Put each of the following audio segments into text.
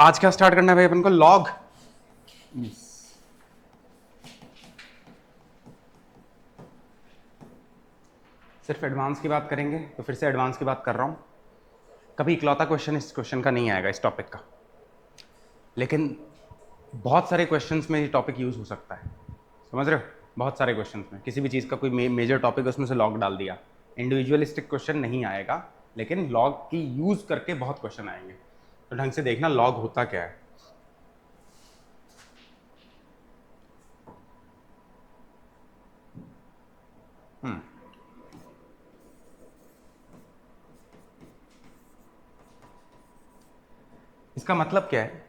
आज क्या स्टार्ट करना है भाई अपन को? लॉग। सिर्फ एडवांस की बात करेंगे तो फिर से एडवांस की बात कर रहा हूं। कभी इकलौता क्वेश्चन इस क्वेश्चन का नहीं आएगा, इस टॉपिक का, लेकिन बहुत सारे क्वेश्चंस में ये टॉपिक यूज हो सकता है। समझ रहे हो? बहुत सारे क्वेश्चंस में किसी भी चीज़ का कोई मेजर टॉपिक है, उसमें से लॉग डाल दिया। इंडिविजुअलिस्टिक क्वेश्चन नहीं आएगा, लेकिन लॉग की यूज करके बहुत क्वेश्चन आएंगे। तो ढंग से देखना लॉग होता क्या है। इसका मतलब क्या है?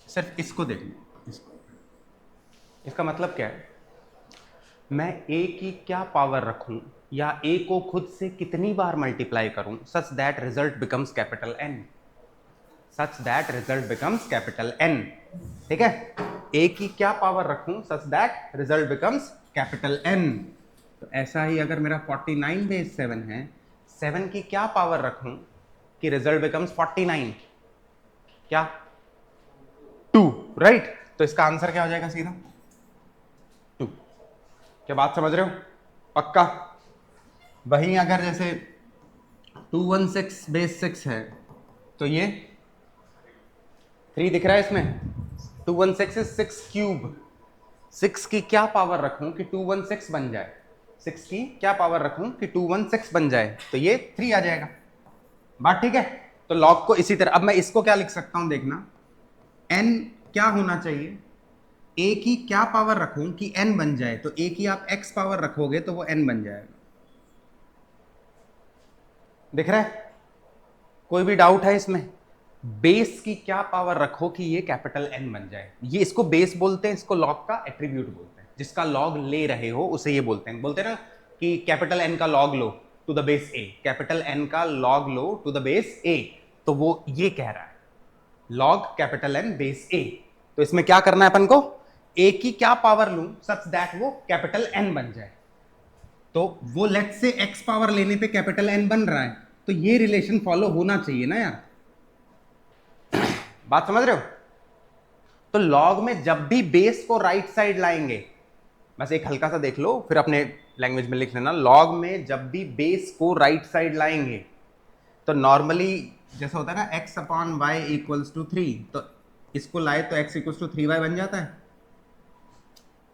सिर्फ इसको देखना, इसका मतलब क्या है? मैं a की क्या पावर रखूं या a को खुद से कितनी बार मल्टीप्लाई करूं such that result becomes capital N, such that result becomes capital N। ठीक है? a की क्या पावर रखूं such that result becomes capital N। तो ऐसा ही अगर मेरा 49 बेस 7 है, 7 की क्या पावर रखूं कि रिजल्ट बिकम्स 49? क्या? 2, राइट? तो इसका आंसर क्या हो जाएगा? सीधा 2। क्या बात समझ रहे हो? पक्का? वहीं अगर जैसे 216 बेस 6 है तो ये 3 दिख रहा है इसमें। 216 इज 6 क्यूब। 6 की क्या पावर रखूं कि 216 बन जाए? 6 की क्या पावर रखूं कि 216 बन जाए? तो ये 3 आ जाएगा। बात ठीक है? तो लॉग को इसी तरह, अब मैं इसको क्या लिख सकता हूं देखना, n क्या होना चाहिए, a की क्या पावर रखूं कि n बन जाए? तो a की आप x पावर रखोगे तो वो n बन जाएगा। दिख रहा है? कोई भी डाउट है इसमें? बेस की क्या पावर रखो कि ये कैपिटल N बन जाए? ये इसको बेस बोलते हैं, इसको लॉग का एट्रीब्यूट बोलते हैं। जिसका लॉग ले रहे हो उसे ये बोलते हैं ना कि कैपिटल N का लॉग लो to the base A, capital N का लॉग लो टू द बेस A। तो वो ये कह रहा है log capital N base A। तो इसमें क्या करना है अपन को? A की क्या पावर लूं सच दैट वो कैपिटल N बन जाए। तो वो लेट से x पावर लेने पे कैपिटल N बन रहा है, तो ये रिलेशन फॉलो होना चाहिए ना यार। बात समझ रहे हो? तो लॉग में जब भी बेस को राइट साइड लाएंगे, बस एक हल्का सा देख लो फिर अपने लैंग्वेज में लिख लेना, लॉग में जब भी बेस को राइट साइड लाएंगे तो नॉर्मली जैसा होता है ना x upon Y equals to 3, तो इसको लाए तो x इक्वल्स टू 3y बन जाता है।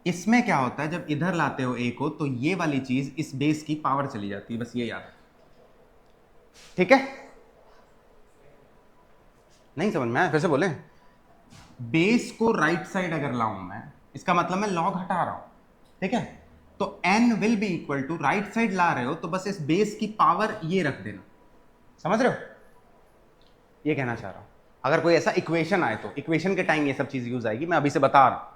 इसमें क्या होता है जब इधर लाते हो a को, तो ये वाली चीज इस बेस की पावर चली जाती है, बस ये याद है। ठीक है? नहीं समझ में आया? फिर से बोले। बेस को राइट साइड अगर लाऊं मैं, इसका मतलब मैं लॉग हटा रहा हूं। ठीक है? तो n will be equal to, right side ला रहे हो तो बस इस बेस की पावर ये रख देना। समझ रहे हो? ये कहना चाह रहा हूं। अगर कोई ऐसा इक्वेशन आए तो इक्वेशन के टाइम ये सब चीज यूज आएगी, मैं अभी से बता रहा हूं।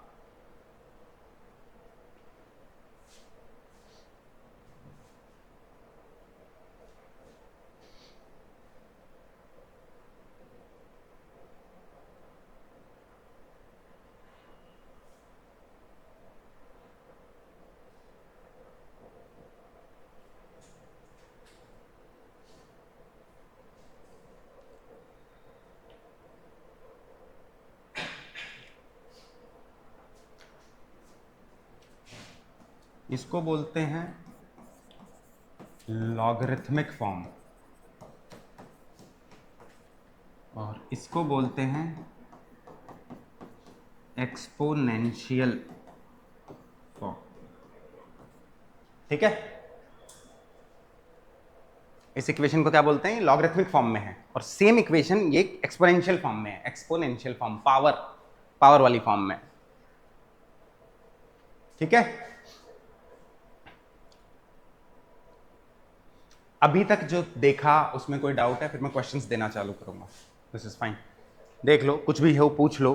इसको बोलते हैं लॉगरिथमिक फॉर्म, और इसको बोलते हैं एक्सपोनेंशियल फॉर्म। ठीक है? इस इक्वेशन को क्या बोलते हैं? लॉगरिथमिक फॉर्म में है, और सेम इक्वेशन ये एक्सपोनेंशियल फॉर्म में है। एक्सपोनेंशियल फॉर्म पावर, पावर वाली फॉर्म में। ठीक है? अभी तक जो देखा उसमें कोई डाउट है? फिर मैं क्वेश्चंस देना चालू करूंगा। This is fine. देख लो, कुछ भी हो पूछ लो।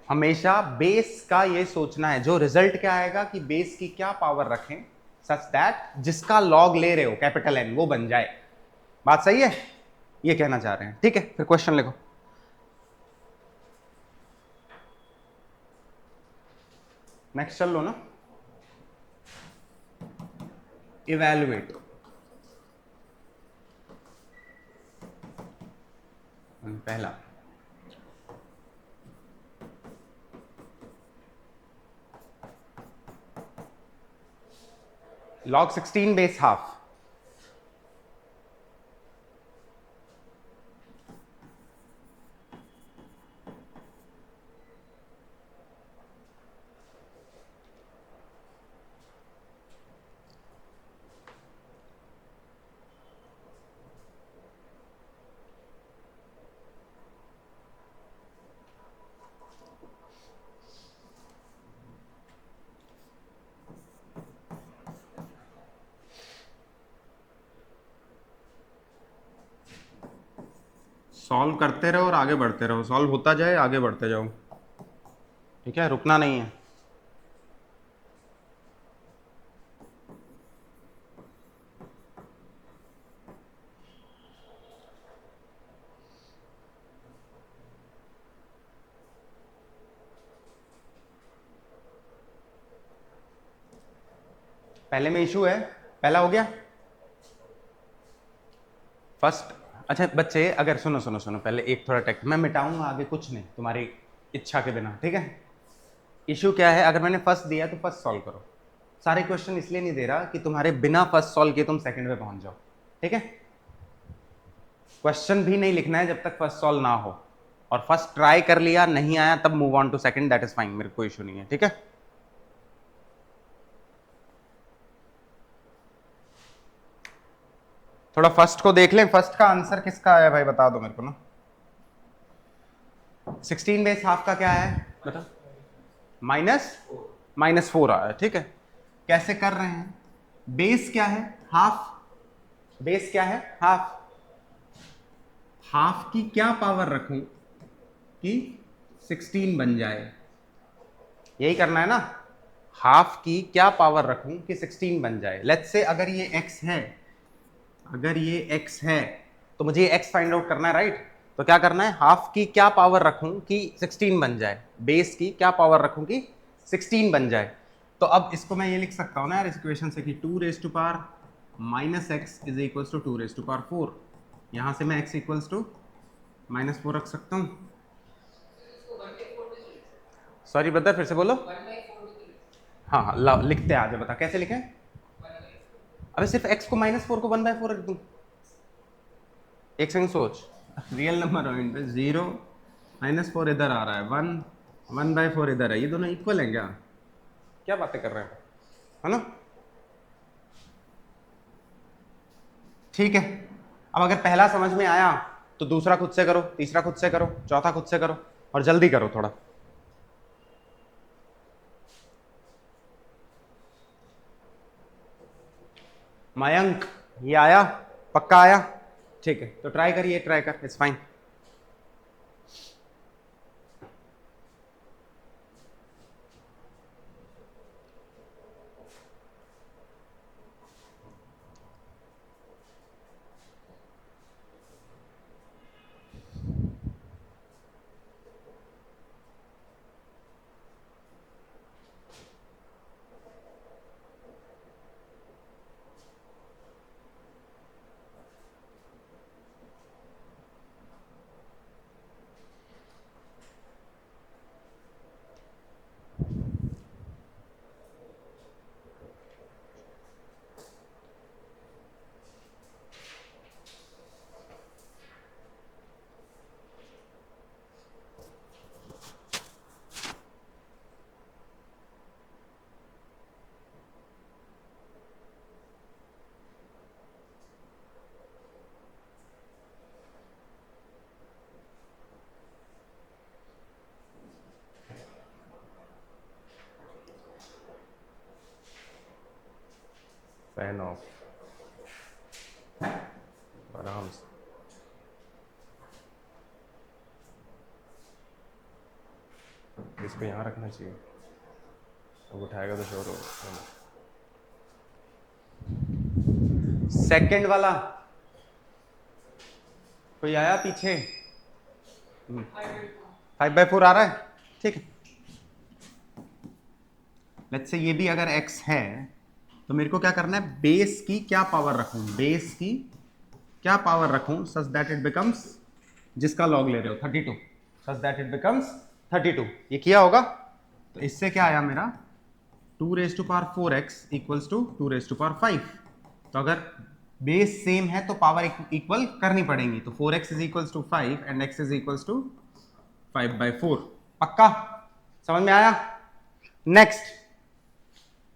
हमेशा बेस का ये सोचना है, जो रिजल्ट क्या आएगा कि बेस की क्या पावर रखें सच दैट जिसका लॉग ले रहे हो कैपिटल N वो बन जाए। बात सही है? ये कहना चाह रहे हैं। ठीक है? फिर क्वेश्चन लिखो। नेक्स्ट चल लो ना। इवैल्यूएट। पहला log 16 base half, सॉल्व करते रहो और आगे बढ़ते रहो, सॉल्व होता जाए, आगे बढ़ते जाओ, ठीक है, रुकना नहीं है। पहले में इशू है, पहला हो गया फर्स्ट। अच्छा बच्चे, अगर सुनो सुनो सुनो, पहले एक थोड़ा टेक्स्ट मैं मिटाऊंगा, आगे कुछ नहीं, तुम्हारी इच्छा के बिना, ठीक है। इशू क्या है, अगर मैंने फर्स्ट दिया तो फर्स्ट सॉल्व करो। सारे क्वेश्चन इसलिए नहीं दे रहा कि तुम्हारे बिना फर्स्ट सॉल्व किए तुम सेकंड पे पहुंच जाओ, ठीक है। क्वेश्चन भी नहीं लिखना है जब तक फर्स्ट सॉल्व ना हो, और फर्स्ट ट्राई कर लिया, नहीं आया, तब move on to second, that is fine, मेरे कोई इशू नहीं है, ठीक है। थोड़ा फर्स्ट को देख लें, फर्स्ट का आंसर किसका आया भाई, बता दो मेरे को ना। 16 बेस हाफ का क्या है बता, -4 आया, ठीक है। कैसे कर रहे हैं, बेस क्या है, हाफ, बेस क्या है, हाफ, हाफ की क्या पावर रखूं कि 16 बन जाए, यही करना है ना। हाफ की क्या पावर रखूं कि 16 बन जाए। लेट्स से अगर ये x है, अगर ये x है तो मुझे ये x फाइंड आउट करना है, राइट। तो क्या करना है, हाफ की क्या पावर रखूं कि 16 बन जाए, बेस की क्या पावर रखूं कि 16 बन जाए। तो अब इसको मैं ये लिख सकता हूं ना यार इस इक्वेशन से कि 2 raise to power -x is equals to 2 raise to power 4। यहां से मैं x इक्वल्स टू -4 रख सकता हूं। सॉरी ब्रदर, फिर से बोलो। हाँ हाँ लिखते आ जाए, बता कैसे लिखें। अबे सिर्फ x को -4 को 1/4 रख दूं, एक सेकंड सोच, रियल नंबर पॉइंट पे 0 -4 इधर आ रहा है, 1/4 इधर है, ये दोनों इक्वल हैं क्या, क्या बातें कर रहे हैं, है ना। ठीक है, अब अगर पहला समझ में आया तो दूसरा खुद से करो, तीसरा खुद से करो, चौथा खुद से करो, और जल्दी करो थोड़ा। मयंक ये आया, पक्का आया, ठीक है, तो ट्राई करिए, ट्राई कर, इट्स फाइन। फैन ऑफ, आराम से, इसको यहाँ रखना चाहिए, अब उठाएगा तो शोर होगा। सेकंड वाला कोई आया पीछे, 5/4 आ रहा है, ठीक है। लेट्स से ये भी अगर x है तो मेरे को क्या करना है, बेस की क्या पावर रखूं, बेस की क्या पावर रखूं सच दैट इट बिकम्स जिसका लॉग ले रहे हो 32, सच दैट इट बिकम्स 32। ये किया होगा। तो इससे क्या आया मेरा 2 raise to power 4x equals to 2 raise to power 5। तो अगर बेस सेम है तो पावर इक्वल करनी पड़ेगी। तो 4x is equals to 5 and x is equals to 5/4। पक्का समझ में आया? नेक्स्ट,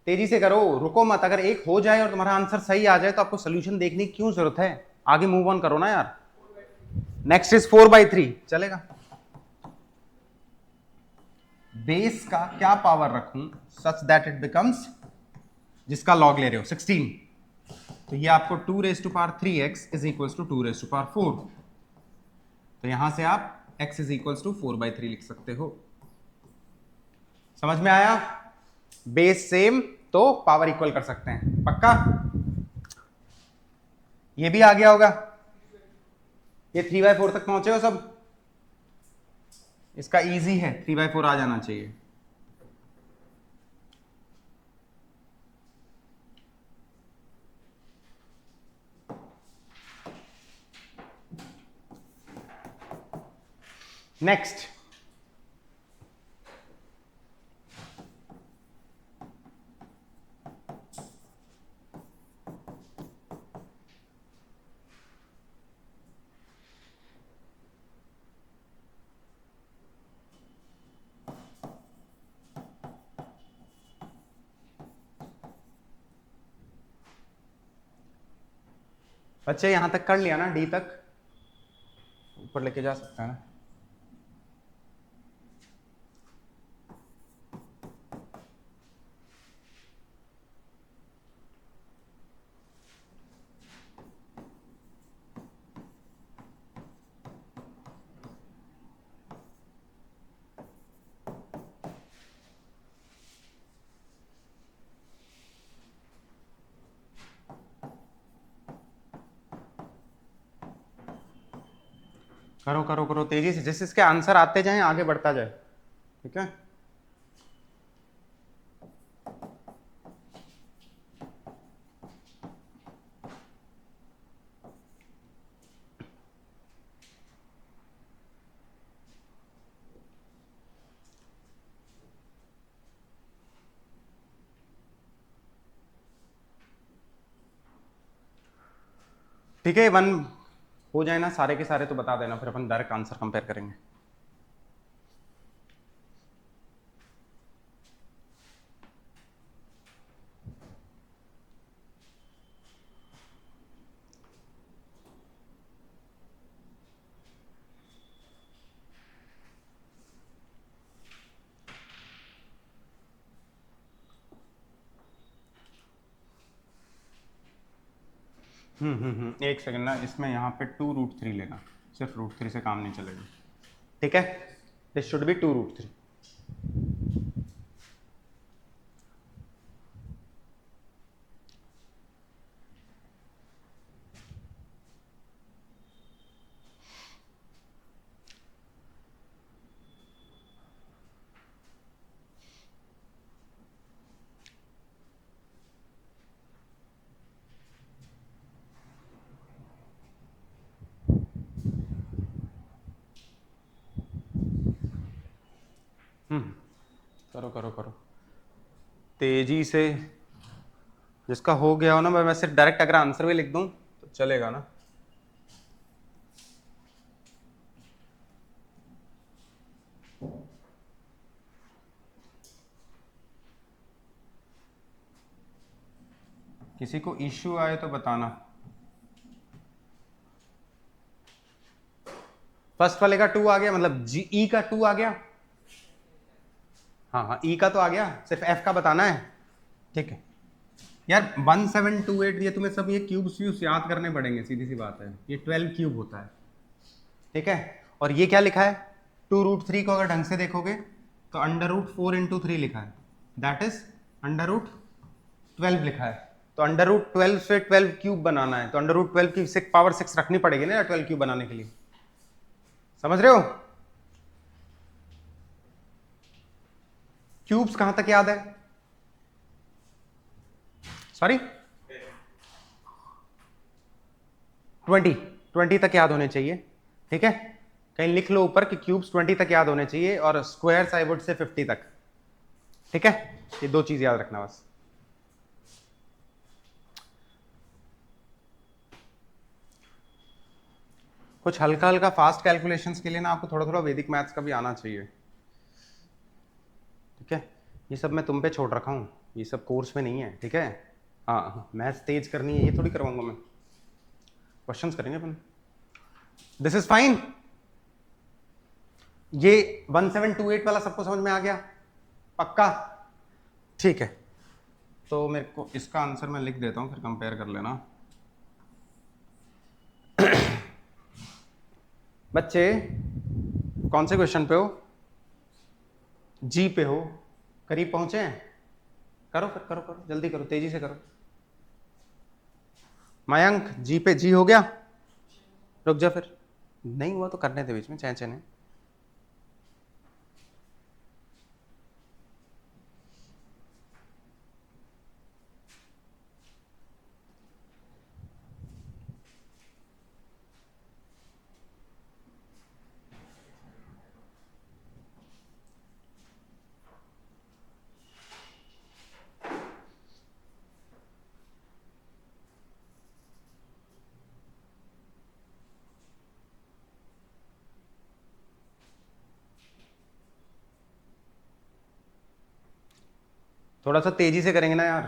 तेजी से करो, रुको मत। अगर एक हो जाए और तुम्हारा आंसर सही आ जाए तो आपको सोल्यूशन देखने की क्यों जरूरत है? आगे मूव ऑन करो ना यार। नेक्स्ट इज 4/3, चलेगा? बेस का क्या पावर रखूं सच दैट इट बिकम्स, जिसका लॉग ले रहे हो 16। तो ये आपको 2 raise to power 3x is equals to 2 raise to power 4। तो यहां से आप x इज इक्वल्स टू 4/3 लिख सकते हो। समझ में आया? बेस सेम तो पावर इक्वल कर सकते हैं। पक्का? ये भी आ गया होगा। ये 3/4 तक पहुंचे हो सब? इसका इजी है, 3/4 आ जाना चाहिए। नेक्स्ट, बच्चे यहां तक कर लिया ना? डी तक ऊपर लेके जा सकता है ना? करो करो करो तेजी से, जिस इसके आंसर आते जाएं आगे बढ़ता जाए। ठीक है? ठीक है, 1 हो जाए ना सारे के सारे तो बता देना, फिर अपन डायरेक्ट आंसर कंपेयर करेंगे। एक सेकंड ना, इसमें यहाँ पे 2√3 लेना, सिर्फ √3 से काम नहीं चलेगा। ठीक है? This should be 2√3। करो करो करो तेजी से। जिसका हो गया हो ना, मैं सिर्फ डायरेक्ट अगर आंसर भी लिख दूं तो चलेगा ना? किसी को इश्यू आए तो बताना। फर्स्ट वाले का 2 आ गया, मतलब जी ई का 2 आ गया। हाँ हाँ, ई का तो आ गया, सिर्फ एफ का बताना है। ठीक है यार, 1728 ये तुम्हें सब ये क्यूब्स व्यूब्स याद करने पड़ेंगे, सीधी सी बात है। ये 12 क्यूब होता है। ठीक है? और ये क्या लिखा है? 2√3 को अगर ढंग से देखोगे तो √4 × 3 लिखा है, दैट इज √12 लिखा है। तो √12 से 12 क्यूब बनाना है, तो √12 की पावर 6 रखनी पड़ेगी ना 12 क्यूब बनाने के लिए। समझ रहे हो? क्यूब्स कहां तक याद है? सॉरी, 20 तक याद होने चाहिए। ठीक है? कहीं लिख लो ऊपर कि क्यूब्स 20 तक याद होने चाहिए और स्क्वायर्स आई वुड से 50 तक। ठीक है, ये दो चीज याद रखना बस। कुछ हल्का हल्का फास्ट कैलकुलेशंस के लिए ना आपको थोड़ा थोड़ा वैदिक मैथ्स का भी आना चाहिए। ठीक है, ये सब मैं तुम पे छोड़ रखा हूँ, ये सब कोर्स में नहीं है। ठीक है, हाँ मैथ्स तेज करनी है ये थोड़ी करवाऊंगा मैं, क्वेश्चंस करेंगे अपन। This is fine. ये 1728 वाला सबको समझ में आ गया? पक्का? ठीक है, तो मेरे को इसका आंसर मैं लिख देता हूं, फिर कंपेयर कर लेना। बच्चे कौन से क्वेश्चन पे हो? जी पे हो? करीब पहुंचे हैं? करो फिर, करो करो जल्दी करो, तेजी से करो। मयंक जी पे, जी हो गया? रुक जा फिर, नहीं हुआ तो करने दे, बीच में चैन चैन। थोड़ा सा तेजी से करेंगे ना यार।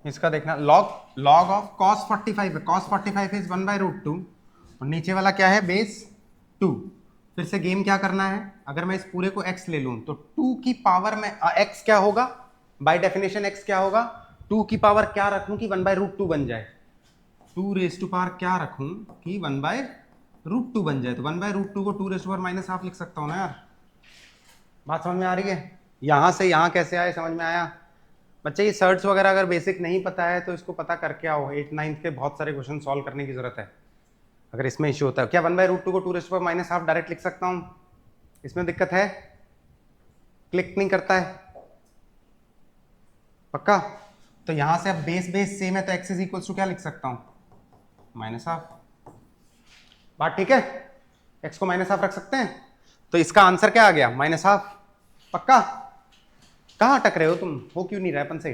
इसका देखना, लॉग ऑफ cos 45 है, cos 45 इज 1/√2 और नीचे वाला क्या है, बेस 2। फिर से गेम क्या करना है, अगर मैं इस पूरे को x ले लूं तो 2 की पावर में x क्या होगा, बाय डेफिनेशन x क्या होगा, 2 की पावर क्या रखूं कि 1/√2 बन जाए, 2 रेज टू पावर क्या रखूं कि 1/√2 बन जाए। तो 1/√2 को 2 raise to power minus half लिख सकता हूं ना यार। बात समझ में आ रही है? यहां से यहां कैसे आए, समझ में आया? बच्चे ये सर्ट्स वगैरह अगर बेसिक नहीं पता है तो इसको पता करके आओ, 8-9 के बहुत सारे क्वेश्चन सॉल्व करने की जरूरत है अगर इसमें इश्यू होता है। क्या 1/√2 को 2 raise to power minus half direct लिख सकता हूं? इसमें दिक्कत है? क्लिक नहीं करता है? पक्का? तो यहां से अब बेस बेस सेम है तो x इज इक्वल्स टू क्या लिख सकता हूं, माइनस हाफ। बात ठीक है? x को माइनस हाफ रख सकते हैं, तो इसका आंसर क्या आ गया, माइनस हाफ। पक्का? कहां अटक रहे हो तुम, हो क्यों नहीं रहा अपन से?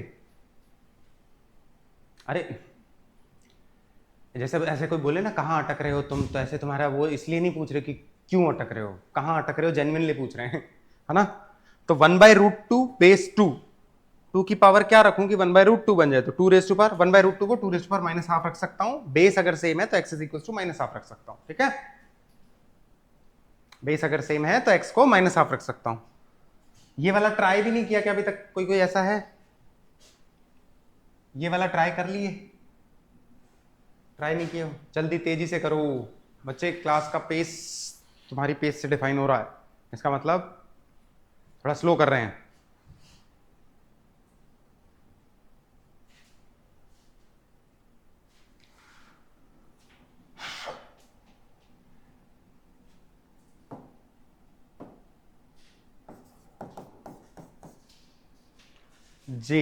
अरे जैसे ऐसे कोई बोले ना कहाँ अटक रहे हो तुम, तो ऐसे तुम्हारा वो इसलिए नहीं पूछ रहे कि क्यों अटक रहे हो, कहाँ अटक रहे हो, जेन्युइनली पूछ रहे हैं, है ना? तो 1/√2 बेस 2, 2 की पावर क्या रखूं कि 1/√2 बन जाए, तो 2 रेज टू पावर 1/√2 को 2 raise to power minus half रख सकता हूं। बेस अगर सेम है तो x is equal to minus half रख सकता हूं। ठीक है, बेस अगर सेम है तो x को माइनस हाफ रख सकता हूं। ये वाला ट्राई भी नहीं किया क्या अभी तक? कोई ऐसा है? ये वाला ट्राई कर लिए? ट्राई नहीं किया? जल्दी तेजी से करो बच्चे, क्लास का पेस तुम्हारी पेस से डिफाइन हो रहा है, इसका मतलब थोड़ा स्लो कर रहे हैं। जी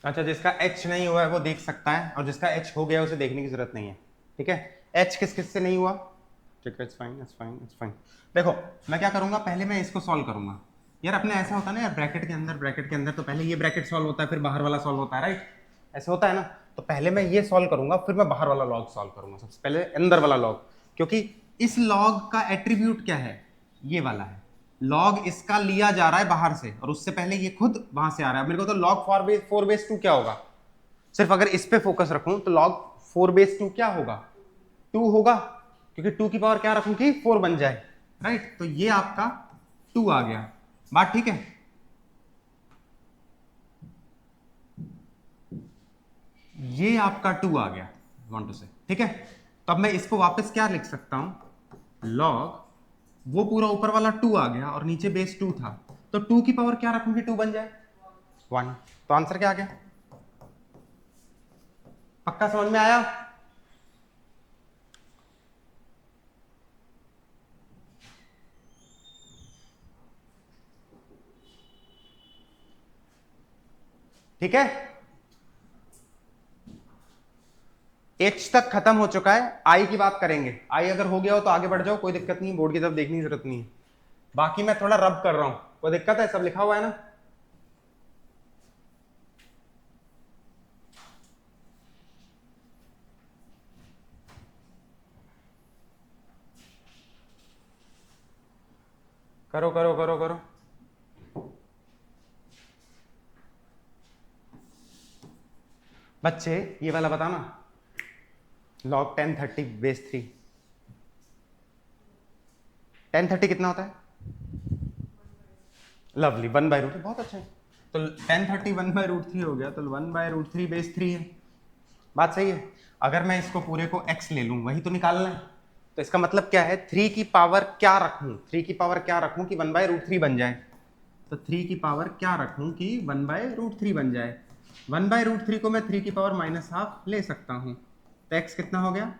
अच्छा, जिसका h नहीं हुआ है वो देख सकता है, और जिसका h हो गया उसे देखने की जरूरत नहीं है। ठीक है, h किस किस से नहीं हुआ? ठीक है, it's fine it's fine it's fine. देखो मैं क्या करूंगा, पहले मैं इसको सॉल्व करूंगा यार। अपने ऐसा होता है ना यार, ब्रैकेट के अंदर तो पहले ये ब्रैकेट सॉल्व होता है, फिर बाहर वाला सॉल्व होता है, राइट? ऐसे होता है ना, तो पहले मैं ये सॉल्व करूंगा, फिर मैं बाहर वाला लॉग सॉल्व करूंगा, सबसे पहले अंदर वाला लॉग, क्योंकि इस लॉग का एट्रीब्यूट क्या है, ये वाला है। लॉग इसका लिया जा रहा है बाहर से और उससे पहले ये खुद वहां से आ रहा है। मेरे को तो लॉग 4/2 क्या होगा, सिर्फ अगर इस पे फोकस रखूं तो लॉग 4/2 क्या होगा, 2 होगा, क्योंकि 2 की पावर क्या रखूं कि 4 बन जाए, राइट। तो ये आपका 2 आ गया। बात ठीक है। ये आपका 2 आ गया, वांट टू से, ठीक है। तो अब मैं इसको वापस क्या लिख सकता हूं, लॉग वो पूरा ऊपर वाला 2 आ गया और नीचे बेस 2 था, तो 2 की पावर क्या रखूंगी 2 बन जाए 1। तो आंसर क्या आ गया, पक्का समझ में आया। ठीक है, एच तक खत्म हो चुका है, आई की बात करेंगे। आई अगर हो गया हो तो आगे बढ़ जाओ, कोई दिक्कत नहीं, बोर्ड की तरफ देखने की जरूरत नहीं है। बाकी मैं थोड़ा रब कर रहा हूं, कोई दिक्कत है, सब लिखा हुआ है ना। करो करो करो करो। बच्चे ये वाला बताना, लॉग 1030/3, 1030 कितना होता है, लवली 1/√3, बहुत अच्छा है। तो 1030 1/√3 हो गया, तो 1/√3/3 है, बात सही है। अगर मैं इसको पूरे को x ले लूं, वही तो निकालना है। तो इसका मतलब क्या है, 3 की पावर क्या रखूं, 3 की पावर क्या रखूं कि 1/√3 बन जाए। तो 3 की पावर क्या रखूं कि 1/√3 बन जाए। 1/√3 को मैं 3 की पावर -½ ले सकता हूं, तो x कितना हो गया,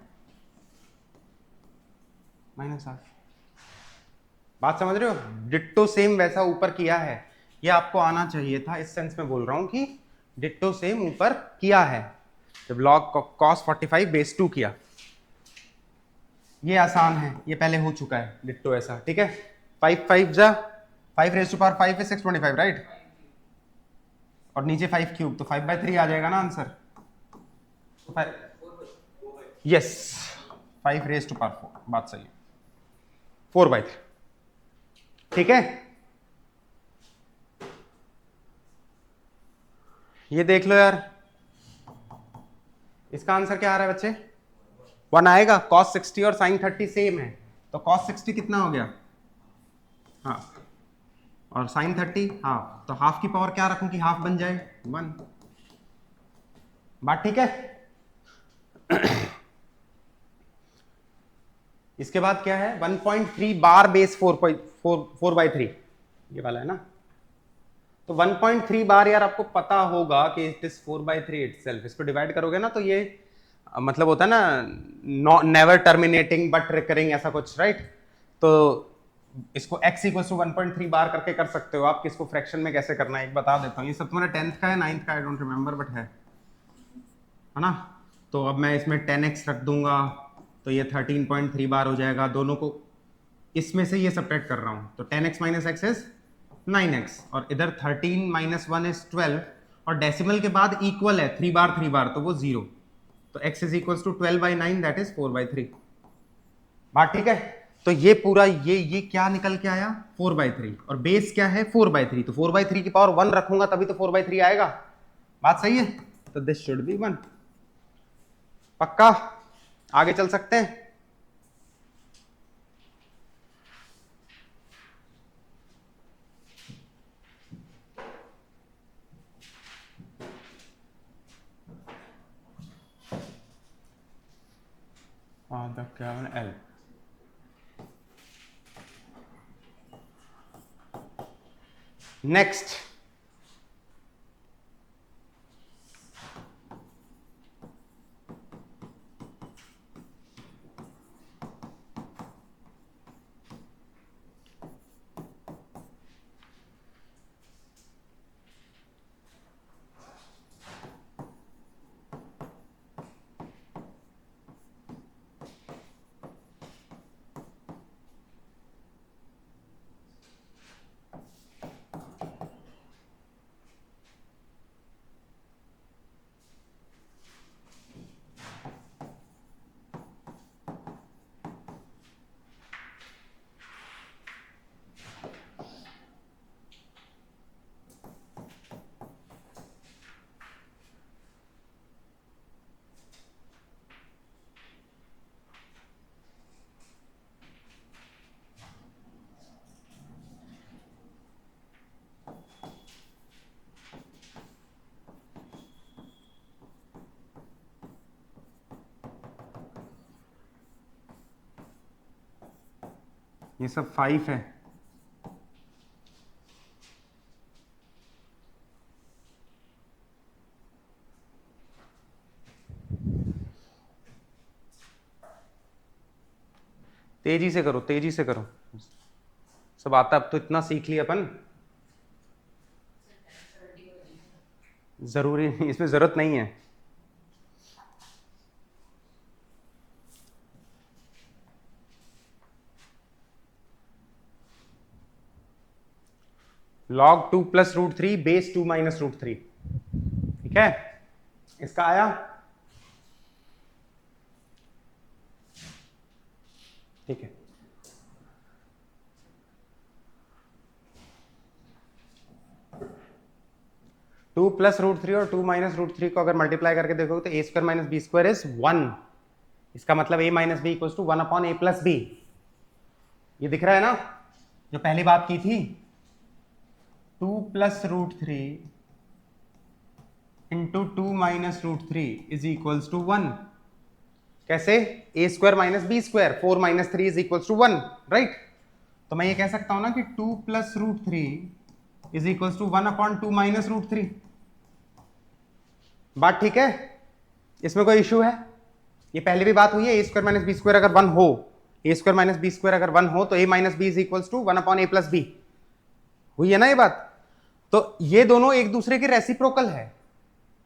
-½ बात समझ रहे हो, डिट्टो सेम वैसा ऊपर किया है, ये आपको आना चाहिए था, इस सेंस में बोल रहा हूं कि डिट्टो सेम ऊपर किया है। जब log cos 45/2 किया, ये आसान है, ये पहले हो चुका है डिट्टो ऐसा, ठीक है। 5 5 जा 5 है 625, राइट, और नीचे 5³ तो 5/3 आ जाएगा ना आंसर। यस, 5⁴, बात सही है, 4/3, ठीक है। ये देख लो यार, इसका आंसर क्या आ रहा है बच्चे, 1 आएगा। cos 60 और sin 30 सेम है, तो cos 60 कितना हो गया, हाँ, और sin 30 हाफ, तो हाफ की पावर क्या रखूं कि हाफ बन जाए 1। बात ठीक है। इसके बाद क्या है, 1.3 बार बेस 4/3, ये वाला है ना। तो 1.3 बार यार आपको पता होगा कि इट इज 4/3 इटसेल्फ। इसको डिवाइड करोगे ना तो ये मतलब होता है ना, नेवर टर्मिनेटिंग बट रिकरिंग, ऐसा कुछ, राइट। तो इसको x = 1.3 बार करके कर सकते हो आप। किसको फ्रैक्शन में कैसे करना है एक बता देता हूँ, ये सब तुम्हारा 10th का है, 9th का आई डोंट रिमेंबर, बट है ना। तो अब मैं इसमें 10x रख दूंगा, तो ये 13.3 बार हो जाएगा। दोनों को इसमें से ये सब्ट्रैक्ट कर रहा हूं, तो 10x - x इज 9x, और इधर 13 - 1 इज 12, और डेसिमल के बाद इक्वल है 3 बार 3 बार, तो वो 0। तो x = 12/9, दैट इज 4/3। बात ठीक है। तो ये पूरा ये क्या निकल के आया, 4/3, और बेस क्या है 4/3, तो 4/3 की पावर 1 रखूंगा तभी तो 4/3 आएगा। बात सही है, तो दिस शुड बी 1। पक्का आगे चल सकते हैं। क्या L, नेक्स्ट ये सब 5 है। तेजी से करो, तेजी से करो, सब आता। अब तो इतना सीख लिया अपन, जरूरी नहीं, इसमें जरूरत नहीं है। log 2 plus root 3 base 2 minus root 3, ठीक है, इसका आया। ठीक है, टू प्लस रूट 3 और 2 माइनस रूट 3 को अगर मल्टीप्लाई करके देखोगे तो A square minus B square is 1। इसका मतलब a minus B equals to 1 upon A plus B. ये दिख रहा है ना, जो पहली बात की थी, 2 plus root 3 into 2 minus root 3 is equals to 1। कैसे? A square minus B square, 4 minus 3 is equals to 1, right. तो मैं ये कह सकता हूं ना कि 2 plus root 3 is equals to 1 upon 2 minus root 3। बात ठीक है? इसमें कोई इश्यू है? ये पहले भी बात हुई है, A square minus B square अगर 1 हो, A square minus B square अगर 1 हो तो A minus B is equals to 1 upon A plus B. हुई है ना ये बात? तो ये दोनों एक दूसरे के रेसिप्रोकल है।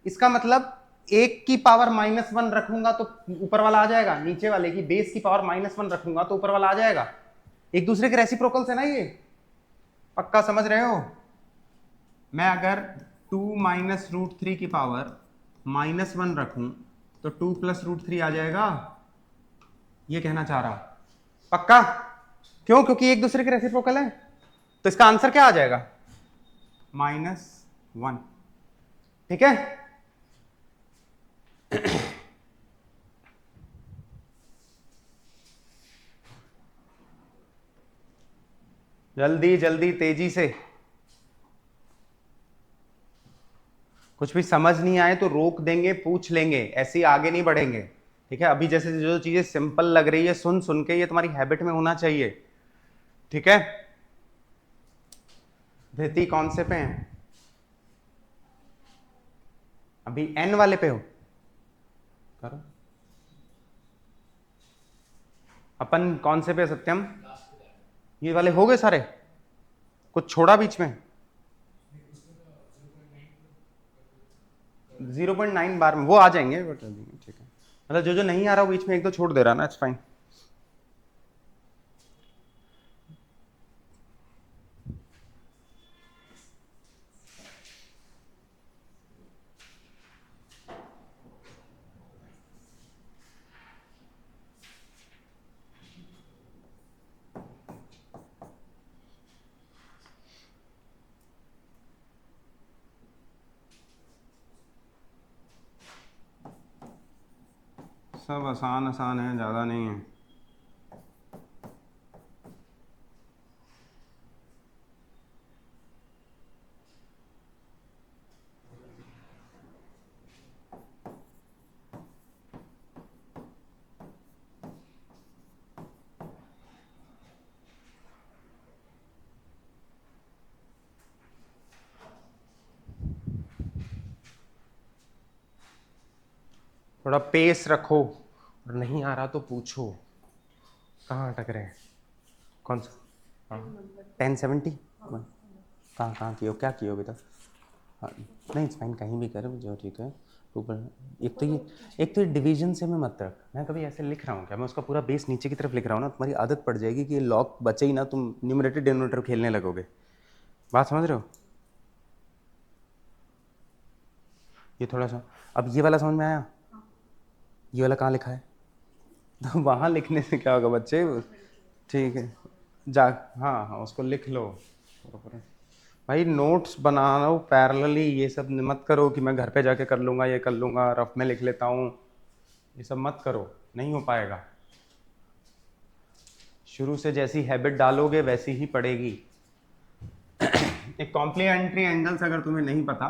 इसका मतलब एक की पावर -1 रखूंगा तो ऊपर वाला आ जाएगा, नीचे वाले की बेस की पावर -1 रखूंगा तो ऊपर वाला आ जाएगा। एक दूसरे के रेसिप्रोकल्स है ना ये, पक्का समझ रहे हो? मैं अगर 2 माइनस रूट 3 की पावर -1 रखूं तो 2 प्लस रूट 3 आ जाएगा, ये कहना चाह रहा हूं। पक्का? क्यों? क्योंकि एक दूसरे के रेसिप्रोकल है। तो इसका आंसर क्या आ जाएगा? -1। ठीक है? जल्दी जल्दी, तेजी से। कुछ भी समझ नहीं आए तो रोक देंगे, पूछ लेंगे, ऐसे ही आगे नहीं बढ़ेंगे। ठीक है? अभी जैसे जो चीजें सिंपल लग रही है सुन सुन के, ये तुम्हारी हैबिट में होना चाहिए। ठीक है? धृति कौन से पे हैं? अभी n वाले पे हो? करो। अपन कौन से पे सत्यम? ये वाले हो गए सारे? कुछ छोड़ा बीच में? 0.9 बार में वो आ जाएंगे, बट ठीक है। मतलब जो जो नहीं आ रहा वो बीच में एक दो छोड़ दे रहा ना, इट्स फाइन। सब आसान आसान है, ज़्यादा नहीं है। थोड़ा पेस रखो, और नहीं आ रहा तो पूछो। कहाँ अटक रहे हैं? कौन सा? हाँ, 1070 कहाँ कहाँ किए हो, क्या किए हो अभी तक? हाँ, नहीं इट्स फाइन, कहीं भी कर जो, ठीक है। ऊपर एक तो ये डिवीजन से मैं मत रख। मैं कभी ऐसे लिख रहा हूँ क्या? मैं उसका पूरा बेस नीचे की तरफ लिख रहा हूँ ना, तुम्हारी आदत पड़ जाएगी कि ये लॉग बचे ही ना, तुम न्यूमरेटर डिनोमिनेटर खेलने लगोगे। बात समझ रहे हो? ये थोड़ा सा, अब ये वाला समझ में आया? ये वाला कहाँ लिखा है? तो वहाँ लिखने से क्या होगा बच्चे? ठीक है, जा, हाँ हाँ उसको लिख लो। भाई नोट्स बना लो पैरेलली, ये सब मत करो कि मैं घर पे जाके कर लूँगा, ये कर लूँगा, रफ में लिख लेता हूँ, ये सब मत करो, नहीं हो पाएगा। शुरू से जैसी हैबिट डालोगे वैसी ही पड़ेगी। एक कॉम्प्लीमेंट्री एंगल्स अगर तुम्हें नहीं पता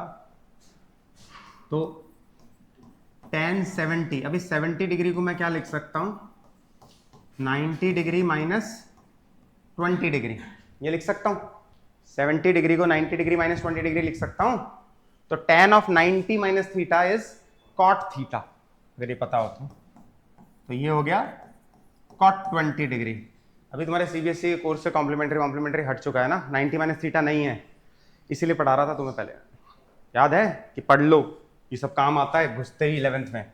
तो tan 70, अभी 70 डिग्री को मैं क्या लिख सकता हूँ? 90 डिग्री माइनस 20 डिग्री, ये लिख सकता हूं 70 डिग्री को 90 डिग्री माइनस 20 डिग्री लिख सकता हूं। तो tan of 90 minus theta is cot theta, अगर ये पता हो तो ये हो गया cot 20 डिग्री। अभी तुम्हारे सीबीएसई कोर्स से कॉम्प्लीमेंट्री हट चुका है ना, 90 माइनस थीटा नहीं है, इसीलिए पढ़ा रहा था तुम्हें पहले, याद है कि पढ़ लो, ये सब काम आता है घुसते ही 11th में,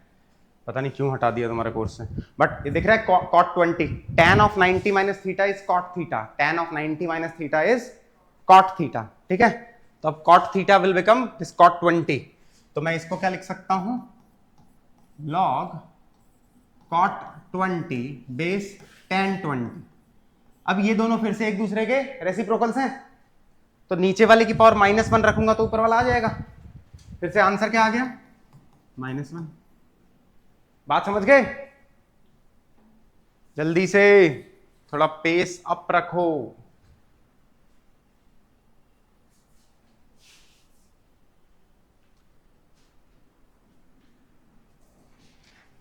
पता नहीं क्यों हटा दिया तुम्हारे कोर्स से। बट ये दिख रहा है cot 20, tan of 90 minus theta is cot theta, tan of 90 minus theta is cot theta, ठीक है। तो अब cot theta will become this cot 20, तो मैं इसको क्या लिख सकता हूं, log cot 20 बेस tan 20। अब ये दोनों फिर से एक दूसरे के रेसिप्रोकल्स हैं, तो नीचे वाले की पावर -1 रखूंगा तो ऊपर वाला आ जाएगा, फिर से आंसर क्या आ गया -1। बात समझ गए? जल्दी से थोड़ा पेस अप रखो।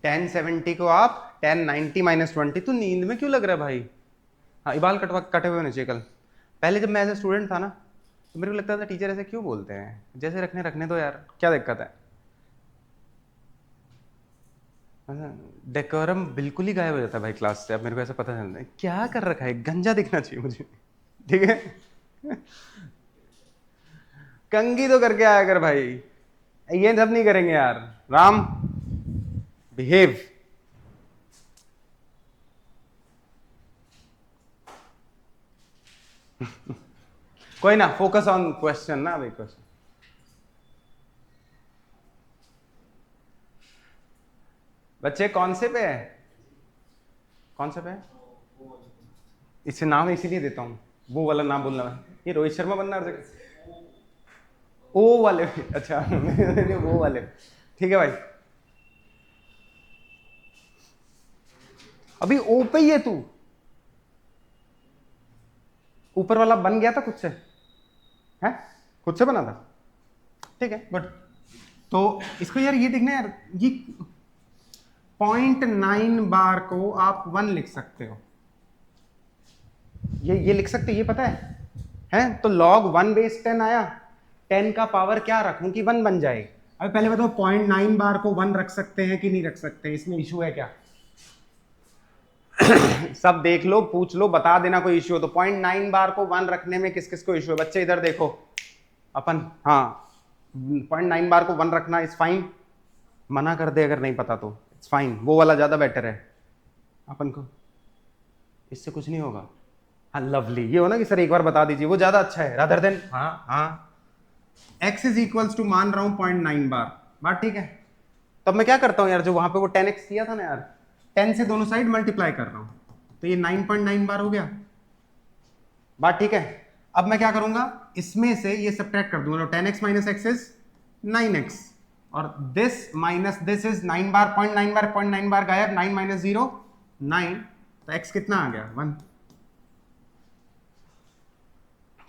tan 70 को आप tan 90 माइनस 20, तो नींद में क्यों लग रहा है भाई? हाँ, ये बाल कटे हुए होने चाहिए। कल पहले जब मैं एज ए स्टूडेंट था ना, तो मेरे को लगता था टीचर ऐसे क्यों बोलते हैं, जैसे रखने दो यार, क्या दिक्कत है। डेकोरम बिल्कुल ही गायब हो जाता है भाई क्लास से। अब मेरे को ऐसा पता चलता है क्या कर रखा है, गंजा दिखना चाहिए मुझे, ठीक है। कंगी तो करके आया कर भाई, ये सब नहीं करेंगे यार। राम बिहेव। कोई ना, फोकस ऑन क्वेश्चन ना भाई, क्वेश्चन। बच्चे कौन से पे है, कौन से पे है? इससे नाम इसीलिए देता हूँ, वो वाला नाम बोलना है, ये रोहित शर्मा बनना है। ओ वाले, अच्छा वो वाले, ठीक है भाई। अभी ओ पे ही है तू, ऊपर वाला बन गया था खुद से, है खुद से बना था, ठीक है गुड। तो इसको यार ये देखना यार, ये 0.9 बार को आप 1 लिख सकते हो, ये लिख सकते, ये पता है? तो log 1 बेस 10 आया, 10 का पावर क्या रखूं कि 1 बन जाए। अब पहले बताओ 0.9 बार को 1 रख सकते हैं कि नहीं रख सकते, इसमें इशू है क्या? सब देख लो, पूछ लो, बता देना कोई इशू हो तो। 0.9 बार को 1 रखने में किस किस को इशू है बच्चे, इधर देखो अपन। हाँ, 0.9 बार को 1 रखना इज फाइन, मना कर दे अगर नहीं पता तो इट्स फाइन, वो वाला ज्यादा बेटर है अपन को, इससे कुछ नहीं होगा। हाँ लवली, ये हो ना कि सर एक बार बता दीजिए, वो ज्यादा अच्छा है रादर देन हाँ। x इज इक्वल्स टू मान रहा हूं 0.9 बार, बात ठीक है। तब मैं क्या करता हूं यार, जो वहां पे वो 10x किया था ना यार, 10 से दोनों साइड मल्टीप्लाई कर रहा हूं, तो ये 9.9 बार हो गया, बात ठीक है। अब मैं क्या करूंगा, इसमें से ये सब्ट्रैक्ट कर दूंगा, 10x minus x is 9x, और दिस माइनस दिस इज 9 बार, 0.9 बार 0.9 बार गायब, 9 माइनस 0 9, तो x कितना आ गया 1,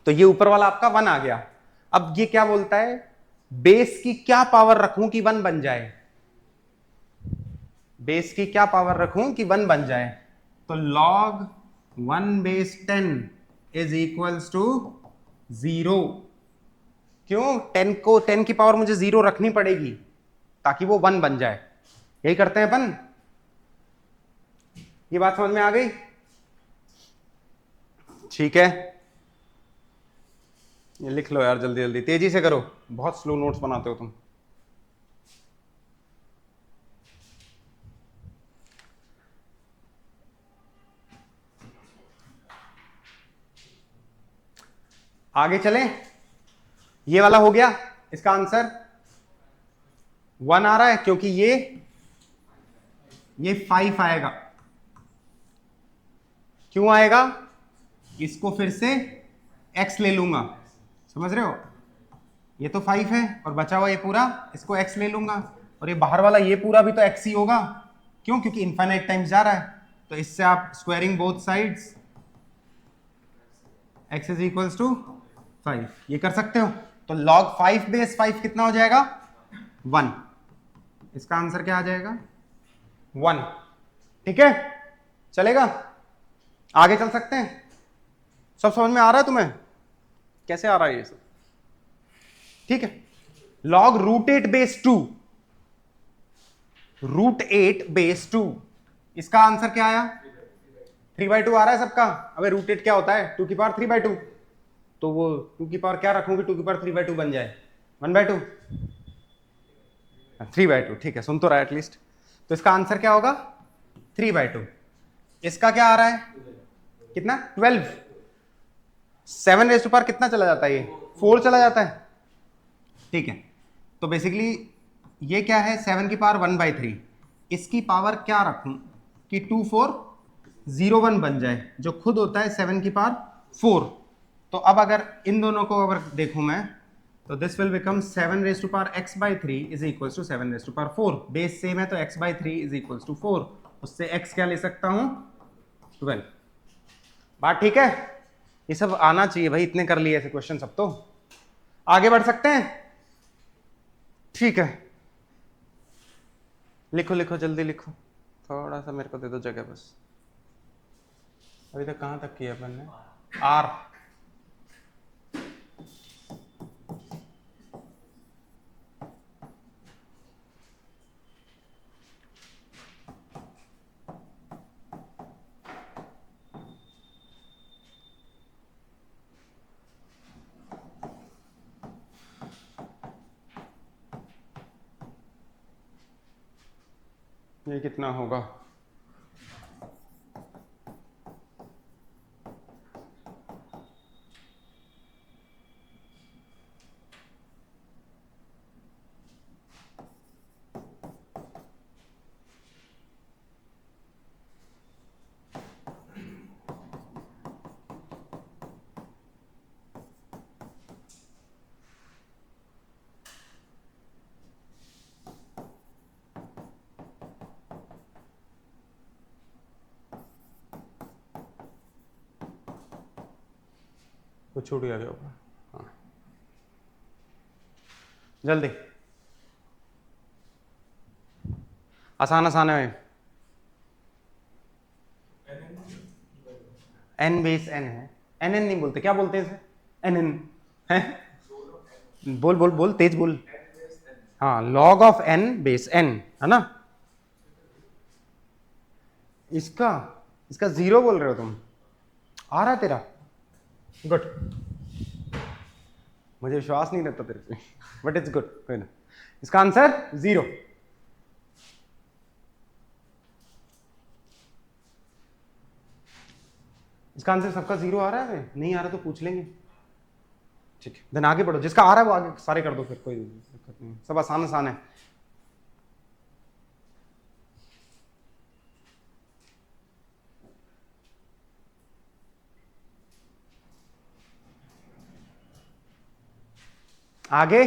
तो ये ऊपर वाला आपका 1 आ गया। अब ये क्या बोलता है, बेस की क्या पावर रखूं कि 1 बन जाए, बेस की क्या पावर रखूं कि 1 बन जाए, तो log 1 base 10 is equals to 0। क्यों? 10 की पावर मुझे 0 रखनी पड़ेगी ताकि वो 1 बन जाए, यही करते हैं अपन। ये बात समझ में आ गई? ठीक है, ये लिख लो यार, जल्दी जल्दी तेजी से करो, बहुत स्लो नोट्स बनाते हो तुम। आगे चलें, ये वाला हो गया, इसका आंसर 1 आ रहा है क्योंकि ये 5 आएगा। क्यों आएगा? इसको फिर से x ले लूंगा, समझ रहे हो? ये तो 5 है और बचा हुआ ये पूरा, इसको x ले लूंगा, और ये बाहर वाला ये पूरा भी तो x ही होगा। क्यों? क्योंकि इनफाइनाइट टाइम्स जा रहा है, तो इससे आप squaring both sides, x is equals to 5, ये कर सकते हो। तो log 5 बेस 5 कितना हो जाएगा 1, इसका आंसर क्या आ जाएगा 1। ठीक है, चलेगा, आगे चल सकते हैं। सब समझ में आ रहा है तुम्हें कैसे आ रहा है ये सब? ठीक है, log root 8 base 2, root 8 base 2, इसका आंसर क्या आया? 3/2 आ रहा है सबका। अबे रूट 8 क्या होता है? 2 की पावर 3/2, तो वो 2 की पावर क्या रखूंगी 2 की पावर 3/2 बन जाए 1/2, 3/2। ठीक है, सुन तो रहा है एटलीस्ट। तो इसका आंसर क्या होगा? 3/2। इसका क्या आ रहा है? कितना? 12। 7 रेज़ टू पावर कितना चला जाता है? ये 4 चला जाता है। ठीक है, तो बेसिकली ये क्या है? 7 की पावर 1/3। इसकी पावर क्या रखूं कि 2401 बन जाए, जो खुद होता है 7 की पावर 4। तो अब अगर इन दोनों को अगर देखूं मैं, तो this will become 7 raise to power x/3 is equal to 7 raise to power 4। Base same है तो x/3 इज इक्वल टू 4। उससे x क्या ले सकता हूं? 12। बात ठीक है? ये सब आना चाहिए भाई, इतने कर लिए ऐसे क्वेश्चन सब। तो आगे बढ़ सकते हैं? ठीक है, लिखो लिखो जल्दी लिखो, थोड़ा सा मेरे को दे दो जगह बस। अभी तक कहां तक किया अपन ने? आर। ये कितना होगा? कुछ छूट गया क्या होगा? हाँ, जल्दी, आसान आसान है। एन बेस एन है, एन एन नहीं बोलते, क्या बोलते हैं इसे? एन एन है। बोल बोल बोल, तेज बोल। हाँ, log of n base n है ना। इसका इसका 0 बोल रहे हो तुम? आ रहा है तेरा? गुड, मुझे विश्वास नहीं रहता तेरे पे, बट इट्स गुड, कोई ना। इसका आंसर 0। इसका आंसर सबका 0 आ रहा है? नहीं आ रहा तो पूछ लेंगे। ठीक है, देन आगे बढ़ो, जिसका आ रहा है वो आगे सारे कर दो, फिर कोई दिक्कत नहीं, सब आसान आसान है। आगे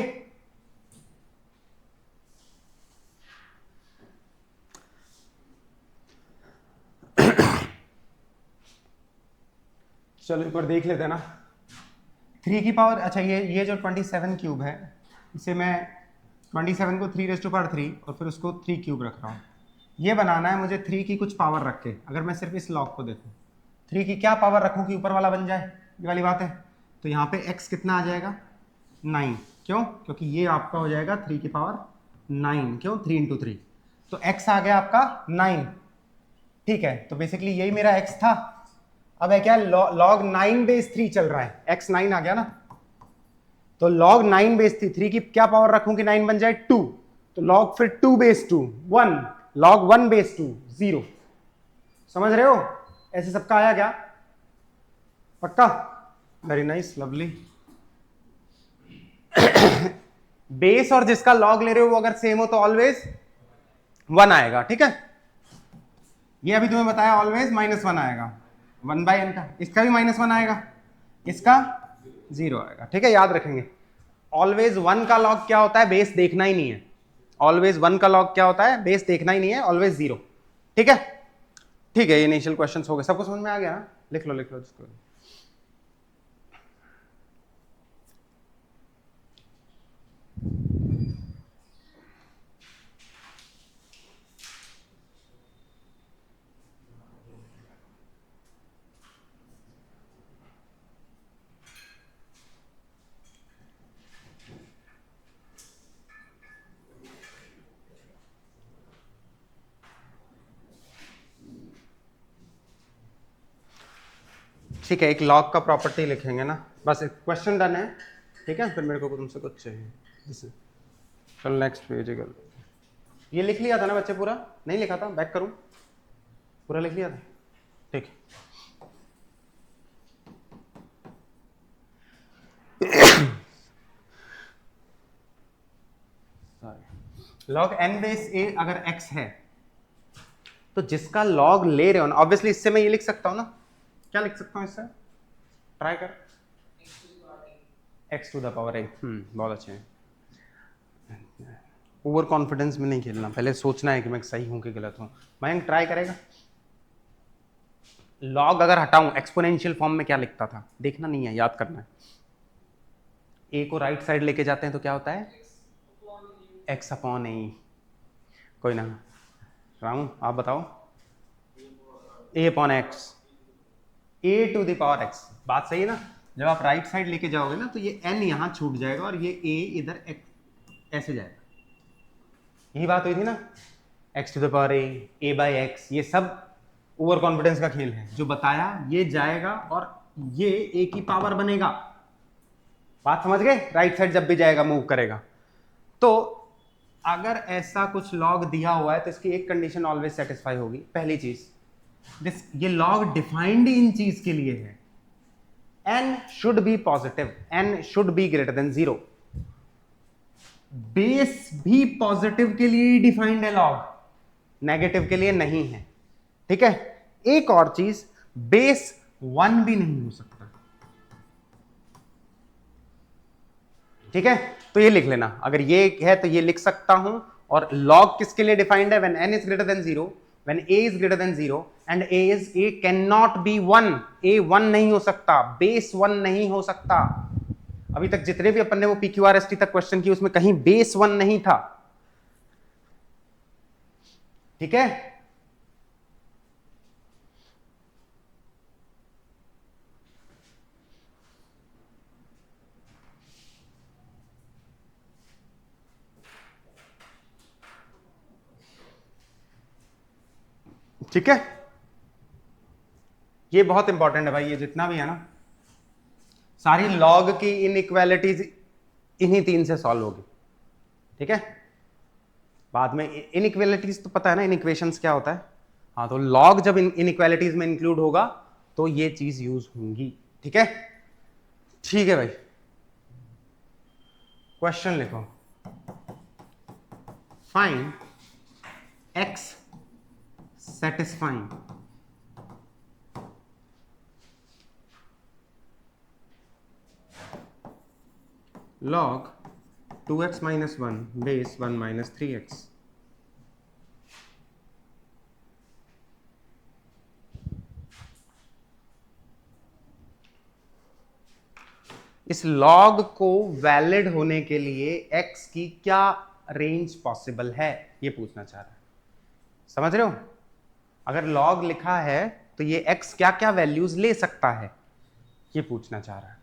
चलो एक बार देख लेते हैं ना। 3 की पावर, अच्छा ये जो 27 क्यूब है, इसे मैं 27 को 3 रेज़ टू पावर 3 और फिर उसको 3 क्यूब रख रहा हूँ। ये बनाना है मुझे 3 की कुछ पावर रख के। अगर मैं सिर्फ इस लॉग को देखूँ, 3 की क्या पावर रखूँ कि ऊपर वाला बन जाए, ये वाली बात है। तो यहाँ पे x कितना आ जाएगा? 9। क्यों? क्योंकि ये आपका हो जाएगा 3 की पावर 9। क्यों? 3 इंटू 3। तो x आ गया आपका 9। ठीक है, तो बेसिकली यही मेरा x था। अब है क्या? लॉग 9 बेस 3 चल रहा है, x 9 आ गया ना। तो लॉग 9 बेस 3 की क्या पावर रखूं कि 9 बन जाए? 2। तो लॉग फिर 2 बेस 2 1, लॉग 1 बेस 2 0। समझ रहे हो? ऐसे सबका आया क्या? पक्का? Very nice, lovely. बेस और जिसका लॉग ले रहे हो वो अगर सेम हो तो ऑलवेज 1 आएगा। ठीक है, ये अभी तुम्हें बताया, ऑलवेज -1 आएगा 1/n का। इसका भी -1 आएगा, इसका 0 आएगा। ठीक है, याद रखेंगे। ऑलवेज 1 का लॉग क्या होता है? बेस देखना ही नहीं है। ऑलवेज 1 का लॉग क्या होता है? बेस देखना ही नहीं है, ऑलवेज 0। ठीक है, ठीक है, ये इनिशियल क्वेश्चंस हो गए, सबको समझ में आ गया ना? लिख लो लिख लो इसको। ठीक है, एक लॉग का प्रॉपर्टी लिखेंगे ना, बस एक क्वेश्चन डन है, ठीक है, फिर मेरे को तुमसे कुछ चाहिए जैसे। चल नेक्स्ट पेज। ये लिख लिया था ना बच्चे, पूरा नहीं लिखा था, बैक करूं, पूरा लिख लिया था, ठीक है। लॉग एन बेस ए अगर एक्स है तो जिसका लॉग ले रहे हो ना, ऑब्वियसली इससे मैं ये लिख सकता हूं ना, क्या लिख सकता हूं इससे, ट्राई कर, एक्स टू द पावर ए। बहुत अच्छे हैं। ओवर कॉन्फिडेंस में नहीं खेलना, पहले सोचना है कि मैं सही हूं कि गलत हूं। मयंक ट्राई करेगा। लॉग अगर हटाऊं एक्सपोनेंशियल फॉर्म में क्या लिखता था, देखना नहीं है, याद करना है। ए को राइट साइड लेके जाते हैं तो क्या होता है, एक्स अपॉन ए। कोई ना, राउंड आप बताओ, A upon X, A to the power X. बात सही है ना, जब आप राइट साइड लेके जाओगे ना तो ये एन यहां छूट जाएगा और ये ए इधर ऐसे जाएगा। यही बात हुई थी ना, x to the power a by x, ये सब ओवर कॉन्फिडेंस का खेल है। जो बताया ये जाएगा और ये ए की पावर बनेगा। बात समझ गए, राइट साइड जब भी जाएगा मूव करेगा। तो अगर ऐसा कुछ लॉग दिया हुआ है तो इसकी एक कंडीशन ऑलवेज सेटिस्फाई होगी। पहली चीज, दिस ये लॉग डिफाइंड इन चीज के लिए है, n should be positive, n should be greater than 0। Base भी पॉजिटिव के लिए ही डिफाइंड है लॉग, नेगेटिव के लिए नहीं है, ठीक है। एक और चीज, बेस 1 भी नहीं हो सकता, ठीक है। तो ये लिख लेना, अगर ये है तो ये लिख सकता हूं। और लॉग किसके लिए डिफाइंड है, when n is greater than 0, when a is greater than 0 and a can not be 1। a 1 नहीं हो सकता, बेस 1 नहीं हो सकता। अभी तक जितने भी अपन ने वो PQRST तक क्वेश्चन किए उसमें कहीं बेस 1 नहीं था, ठीक है। ठीक है, ये बहुत इंपॉर्टेंट है भाई, ये जितना भी है ना, सारी लॉग की इनइक्वालिटीज इन्हीं 3 से सॉल्व होगी, ठीक है। बाद में इनइक्वालिटीज तो पता है ना, इनइक्वेशंस क्या होता है। हाँ, तो लॉग जब इनइक्वालिटीज में इंक्लूड होगा तो ये चीज यूज होंगी, ठीक है। ठीक है भाई, क्वेश्चन लिखो, find x satisfying log 2x minus 1 base 1 minus 3x। इस लॉग को वैलिड होने के लिए x की क्या रेंज पॉसिबल है, ये पूछना चाह रहा है। समझ रहे हो, अगर लॉग लिखा है तो ये x क्या क्या वैल्यूज ले सकता है, ये पूछना चाह रहा है।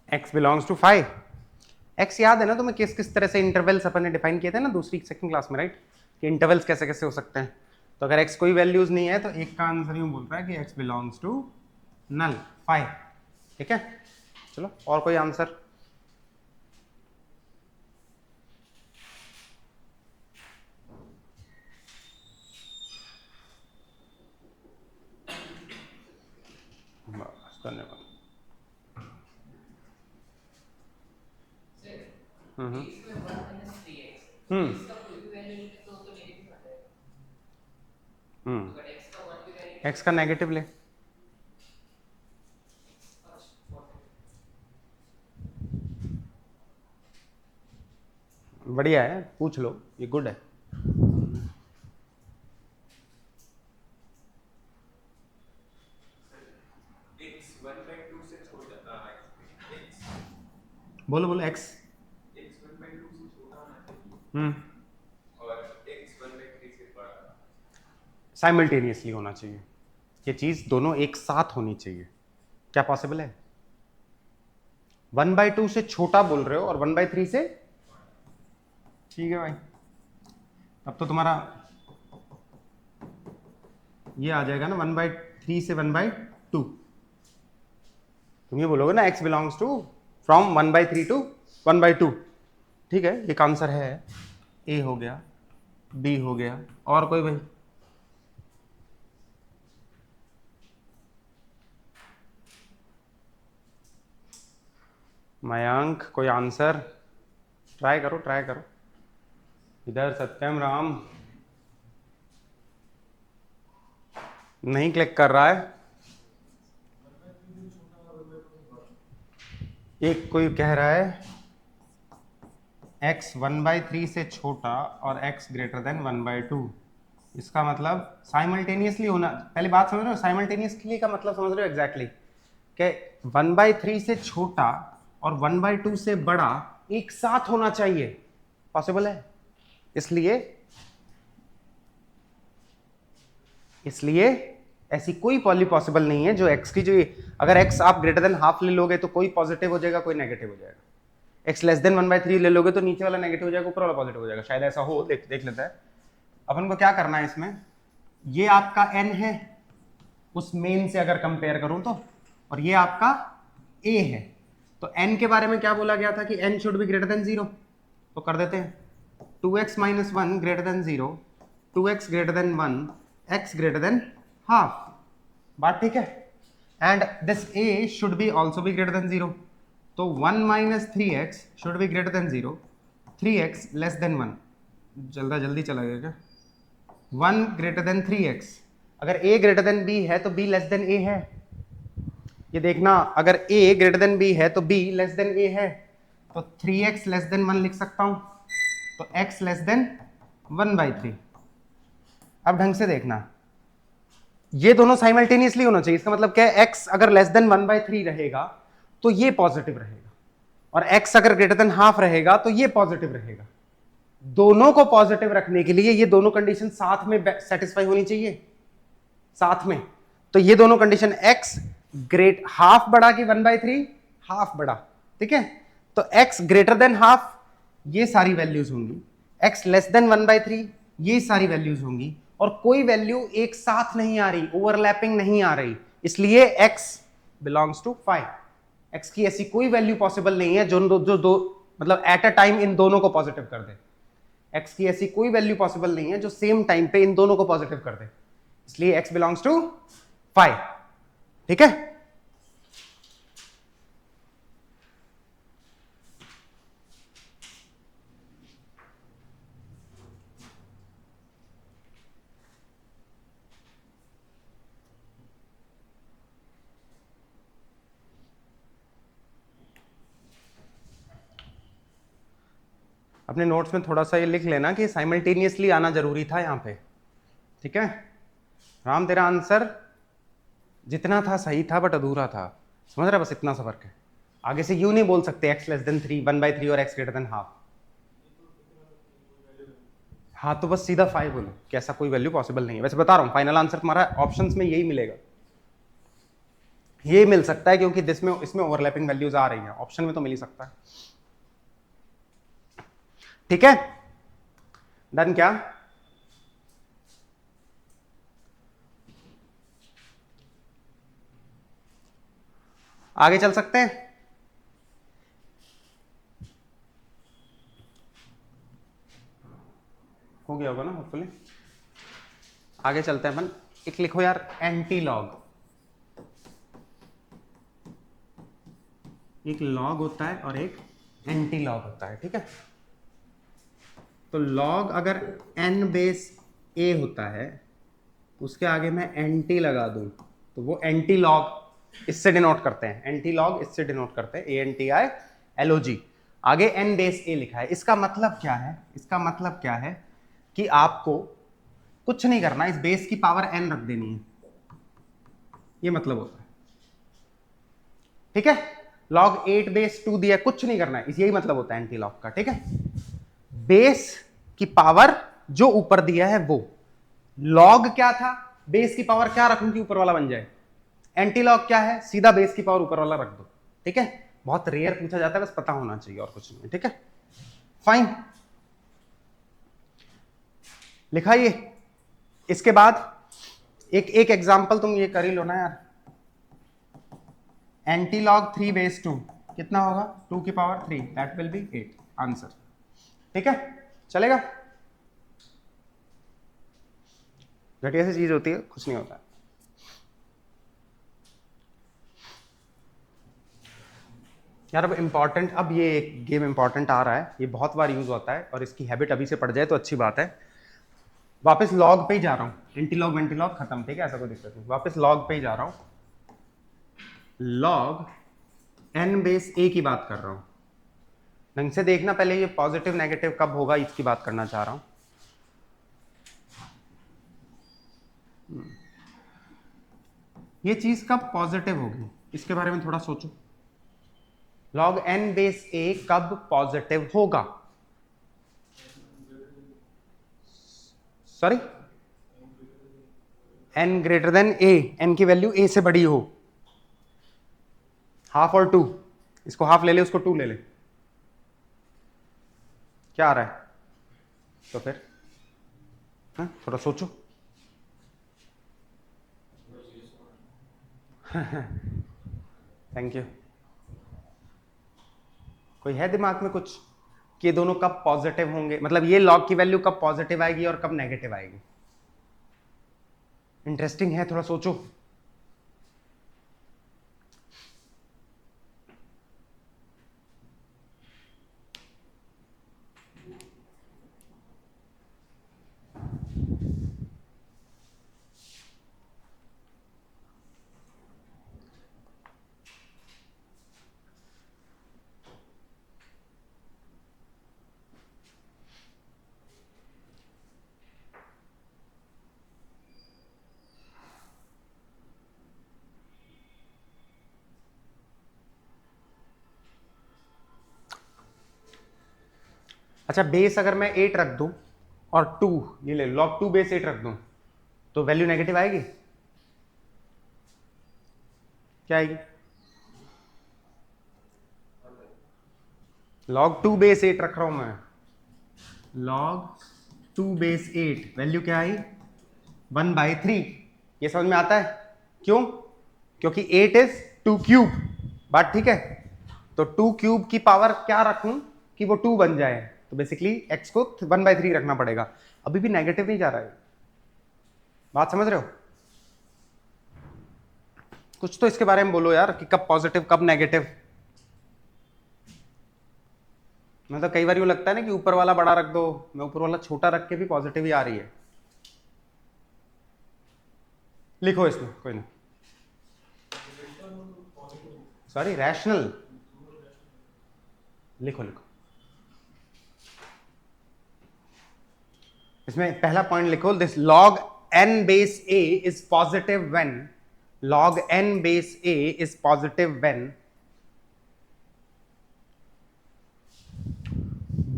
x belongs to 5। x याद है ना तुम्हें, किस किस तरह से इंटरवल्स अपन ने डिफाइन किए थे ना दूसरी सेकंड क्लास में, राइट। कि इंटरवल्स कैसे कैसे हो सकते हैं। तो अगर x कोई वैल्यूज नहीं है तो एक का आंसर यूं बोल रहा है कि x बिलोंग्स टू नल 5। ठीक है, चलो और कोई आंसर। धन्यवाद। हम्म एक्स का नेगेटिव ले। बढ़िया है, पूछ लो, ये गुड है। बोलो बोलो x साइमल्टेनियसली होना चाहिए, ये चीज दोनों एक साथ होनी चाहिए। क्या पॉसिबल है? 1/2 से छोटा बोल रहे हो और 1/3 से, ठीक है भाई, तब तो तुम्हारा ये आ जाएगा ना 1/3 से 1/2। तुम ये बोलोगे ना x belongs to from 1/3 to 1/2। ठीक है, एक आंसर है, a हो गया, b हो गया, और कोई भाई? मयंक कोई आंसर? ट्राई करो ट्राई करो। इधर सत्यम राम नहीं क्लिक कर रहा है। एक कोई कह रहा है x 1/3 से छोटा और x ग्रेटर देन 1/2। इसका मतलब साइमल्टेनियसली होना। पहले बात समझ रहे हो, साइमल्टेनियसली का मतलब समझ रहे हो एग्जैक्टली कि 1/3 से छोटा और 1/2 से बड़ा एक साथ होना चाहिए। पॉसिबल है? इसलिए ऐसी कोई पॉली पॉसिबल नहीं है जो x की, जो अगर x आप ग्रेटर देन हाफ ले लोगे तो कोई पॉजिटिव हो जाएगा, कोई नेगेटिव हो जाएगा। x लेस देन 1/3 ले लोगे तो नीचे वाला नेगेटिव हो जाएगा, ऊपर वाला पॉजिटिव हो जाएगा। शायद ऐसा हो, देख लेते हैं अपन को क्या करना है इसमें। ये आपका n है उस मेन से अगर कंपेयर करूं तो, और ये आपका a है। तो n के बारे में क्या बोला गया था कि n should be greater than 0। तो कर देते हैं 2x - 1 greater than 0, 2x greater than 1, x greater than half. बात ठीक है? And this a should be also be greater than 0। तो 1 - 3x should be greater than 0, 3x less than 1। जल्दी चला गया क्या? 1 ग्रेटर देन 3x। अगर a ग्रेटर देन b है तो b लेस देन a है। ये देखना, अगर a ग्रेटर देन b है तो b लेस देन a है। तो 3x लेस देन 1 लिख सकता हूं, तो x लेस देन 1/3। अब ढंग से देखना, ये दोनों साइमल्टेनियसली होना चाहिए। इसका मतलब क्या है, x अगर लेस देन 1/3 रहेगा तो ये पॉजिटिव रहेगा, और x अगर ग्रेटर देन हाफ रहेगा तो ये पॉजिटिव रहेगा। दोनों को पॉजिटिव रखने के लिए ये दोनों कंडीशन साथ में सेटिस्फाई होनी चाहिए, साथ में। तो ये दोनों कंडीशन, x ग्रेट हाफ बड़ा कि 1/3 हाफ बड़ा, ठीक है। तो x ग्रेटर देन हाफ ये सारी वैल्यूज होंगी, x लेस देन 1/3 ये सारी वैल्यूज होंगी, और कोई वैल्यू एक साथ नहीं आ रही, ओवरलैपिंग नहीं आ रही, इसलिए x बिलोंग्स टू 5। x की ऐसी कोई वैल्यू पॉसिबल नहीं है जो दो मतलब एट अ टाइम इन दोनों को पॉजिटिव कर दे। x की ऐसी कोई वैल्यू पॉसिबल नहीं है जो सेम टाइम पे इन दोनों को पॉजिटिव कर दे, इसलिए x बिलोंग्स टू 5। ठीक है, अपने नोट्स में थोड़ा सा ये लिख लेना कि साइमल्टेनियसली आना जरूरी था यहां पे। ठीक है राम, तेरा आंसर जितना था सही था बट अधूरा था, समझ रहा? बस इतना सा फर्क है। आगे से यूं नहीं बोल सकते x लेस देन 3 1/3 और x ग्रेटर देन हाफ। हाँ तो बस सीधा 5 बोलो कि ऐसा कोई वैल्यू पॉसिबल नहीं है। वैसे बता रहा हूं, फाइनल आंसर तुम्हारा ऑप्शंस में यही मिलेगा, ये मिल सकता है क्योंकि इसमें ओवरलैपिंग वैल्यूज आ रही हैं, ऑप्शन में तो मिल ही सकता है। ठीक है, डन क्या? आगे चल सकते हैं? हो गया होगा ना होपफुली। आगे चलते हैं अपन। एक लिखो यार, एंटी लॉग। एक लॉग होता है और एक एंटी लॉग होता है, ठीक है। तो लॉग अगर n बेस a होता है, उसके आगे मैं एंटी लगा दूं तो वो एंटी लॉग इससे डिनोट करते हैं, एंटी लॉग इससे डिनोट करते हैं, ANTILOG। आगे n बेस a लिखा है। इसका मतलब क्या है? इसका मतलब क्या है कि आपको कुछ नहीं करना, इस बेस की पावर n रख देनी है, ये मतलब होता है, ठीक है। log 8 बेस 2 दिया, कुछ नहीं करना है, यही मतलब होता है एंटी लॉग का, ठीक है। बेस की पावर जो ऊपर दिया है वो, लॉग क्या था, बेस की पावर क्या रखूं कि ऊपर वाला बन जाए। एंटी लॉग क्या है, सीधा बेस की पावर ऊपर वाला रख दो, ठीक है। बहुत रेयर पूछा जाता है, बस पता होना चाहिए और कुछ नहीं, ठीक है। फाइन, लिखा ये। इसके बाद एक एक एग्जांपल तुम ये कर ही लो ना यार। एंटी लॉग 3 बेस 2 कितना होगा? 2 की power 3, that will be 8 answer, ठीक है। चलेगा? घटिया सी चीज होती है, कुछ नहीं होता। यार अब इंपॉर्टेंट, अब ये एक गेम इंपॉर्टेंट आ रहा है, ये बहुत बार यूज होता है और इसकी हैबिट अभी से पड़ जाए तो अच्छी बात है। वापस लॉग पे ही जा रहा हूं, एंटी लॉग वेंटी लॉग खत्म, ठीक है, ऐसा कोई दिक्कत नहीं। वापस लॉग पे ही जा रहा हूं, लॉग n बेस a की बात कर रहा हूं। ढंग से देखना पहले, ये पॉजिटिव नेगेटिव कब होगा इसकी बात करना चाह रहा हूं। ये चीज कब पॉजिटिव होगी इसके बारे में थोड़ा सोचो। log n बेस a कब पॉजिटिव होगा? Sorry, n greater than a, n की वैल्यू a से बड़ी हो। हाफ और 2, इसको हाफ ले ले, उसको 2 ले ले, क्या आ रहा है? तो फिर थोड़ा सोचो। Thank you. कोई है दिमाग में कुछ कि ये दोनों कब पॉजिटिव होंगे, मतलब ये लॉग की वैल्यू कब पॉजिटिव आएगी और कब नेगेटिव आएगी? इंटरेस्टिंग है, थोड़ा सोचो। अच्छा, बेस अगर मैं 8 रख दूं और 2, ये ले log 2 बेस 8 रख दूं तो वैल्यू नेगेटिव आएगी? क्या आएगी? log 2 बेस 8 रख रहा हूं मैं, log 2 बेस 8, वैल्यू क्या आई? 1/3। ये समझ में आता है क्यों? क्योंकि 8 इज 2 क्यूब, बात ठीक है। तो 2 क्यूब की पावर क्या रखूं कि वो 2 बन जाए? तो बेसिकली x को 1/3 रखना पड़ेगा। अभी भी नेगेटिव नहीं जा रहा है, बात समझ रहे हो? कुछ तो इसके बारे में बोलो यार कि कब पॉजिटिव कब नेगेटिव। मतलब कई बार यूं लगता है ना कि ऊपर वाला बड़ा रख दो, मैं ऊपर वाला छोटा रख के भी पॉजिटिव ही आ रही है। लिखो इसमें, कोई नहीं, सॉरी रैशनल, लिखो लिखो। इसमें पहला पॉइंट लिखो, this log n base a is positive when, log n base a is positive when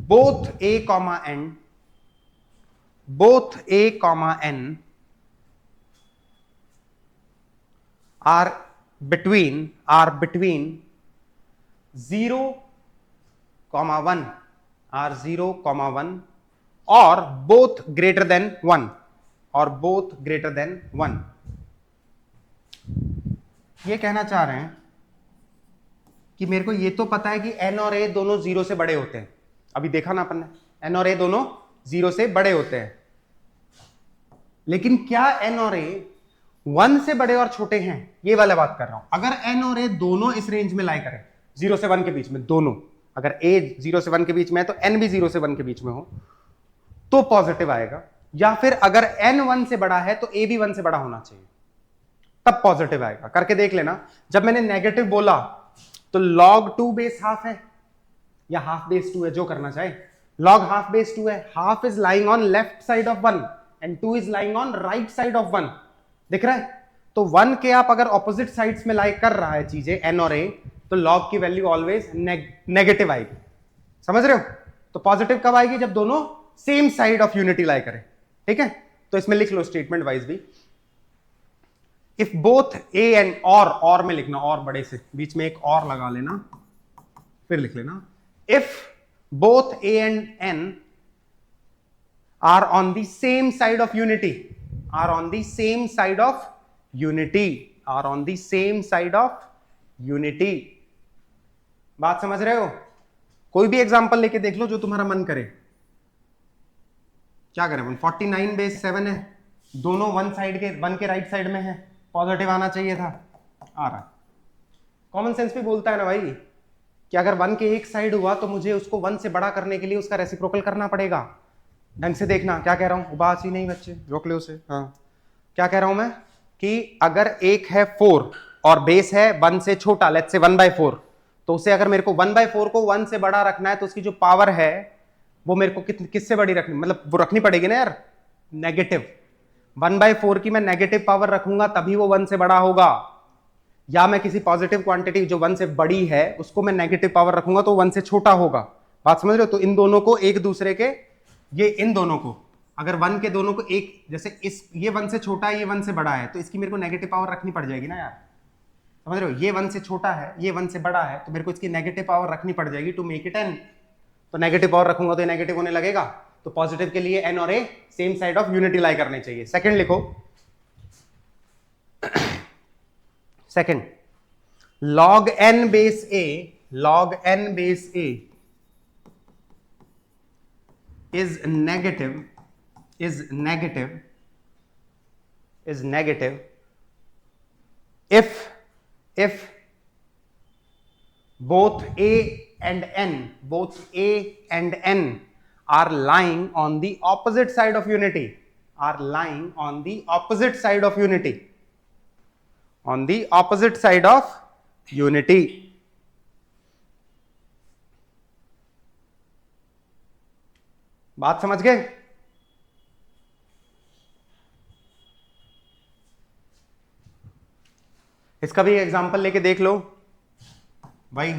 both a comma n, both a comma n are between 0 comma 1, are 0 comma 1 और both greater than 1, और both greater than 1। ये कहना चाह रहे हैं कि मेरे को ये तो पता है कि n और a दोनों 0 से बड़े होते हैं, अभी देखा ना अपन ने, n और a दोनों 0 से बड़े होते हैं, लेकिन क्या n और a 1 से बड़े और छोटे हैं, ये वाला बात कर रहा हूं। अगर n और a दोनों इस रेंज में लाई करें, 0 से 1 के बीच में, दोनों, अगर a 0 से 1 के बीच में है तो n भी 0 से 1 के बीच में हो तो पॉजिटिव आएगा, या फिर अगर n 1 से बड़ा है तो a भी 1 से बड़ा होना चाहिए, तब पॉजिटिव आएगा। करके देख लेना। जब मैंने नेगेटिव बोला तो log 2 बेस हाफ है या हाफ बेस 2 है, जो करना चाहे, log हाफ बेस 2 है, half is lying on left side of 1 and 2 is lying on right side of 1, दिख रहा है? तो 1 के आप अगर ऑपोजिट साइड्स में लाई कर रहा है चीजें n और a, तो log की वैल्यू ऑलवेज नेगेटिव आएगी, समझ रहे हो? तो पॉजिटिव कब आएगी? जब दोनों सेम साइड ऑफ यूनिटी लाई करें, ठीक है? तो इसमें लिख लो स्टेटमेंट वाइज भी, इफ बोथ a एंड और में लिखना, और बड़े से बीच में एक और लगा लेना, फिर लिख लेना, if both a and n are on the same side of unity, are on the same side of unity, are on the same side of unity. बात समझ रहे हो? कोई भी एग्जांपल लेके देख लो जो तुम्हारा मन करे। क्या करें अपन? 49 बेस 7 है, दोनों वन साइड के, वन के राइट साइड में है, पॉजिटिव आना चाहिए था, आ रहा है। कॉमन सेंस भी बोलता है ना भाई कि अगर वन के एक साइड हुआ तो मुझे उसको वन से बड़ा करने के लिए उसका रेसिप्रोकल करना पड़ेगा। ढंग से देखना क्या कह रहा हूं, उबास ही नहीं बच्चे, रोक लो उसे। हाँ, क्या कह रहा हूं मैं कि अगर एक है 4 और बेस है 1 से छोटा, लेट्स से 1/4, तो उसे अगर मेरे को 1/4 को 1 से बड़ा रखना है तो उसकी जो पावर है वो मेरे को किससे बड़ी रखनी, मतलब वो रखनी पड़ेगी ना यार, नेगेटिव। 1/4 की मैं नेगेटिव पावर रखूंगा तभी वो 1 से बड़ा होगा, या मैं किसी पॉजिटिव क्वांटिटी जो 1 से बड़ी है उसको मैं नेगेटिव पावर रखूंगा तो 1 से छोटा होगा। बात समझ रहे हो? तो इन दोनों को एक दूसरे के, ये इन दोनों को, अगर 1 के दोनों को एक, जैसे इस, ये 1 से छोटा है, ये 1 से बड़ा है, तो इसकी मेरे को नेगेटिव पावर रखनी पड़ जाएगी ना यार, समझ रहे हो? ये 1 से छोटा है, ये 1 से बड़ा है, तो मेरे को इसकी नेगेटिव पावर रखनी पड़ जाएगी टू मेक इट n। तो नेगेटिव पावर रखूंगा तो ये नेगेटिव होने लगेगा, तो पॉजिटिव के लिए n और a same side of unity lie करने चाहिए। सेकंड लिखो, second, log n base a, log n base a is negative if both a and n are lying on the opposite side of unity, are lying on the opposite side of unity, on the opposite side of unity। बात समझ गए? इसका भी example लेके देख लो भाई।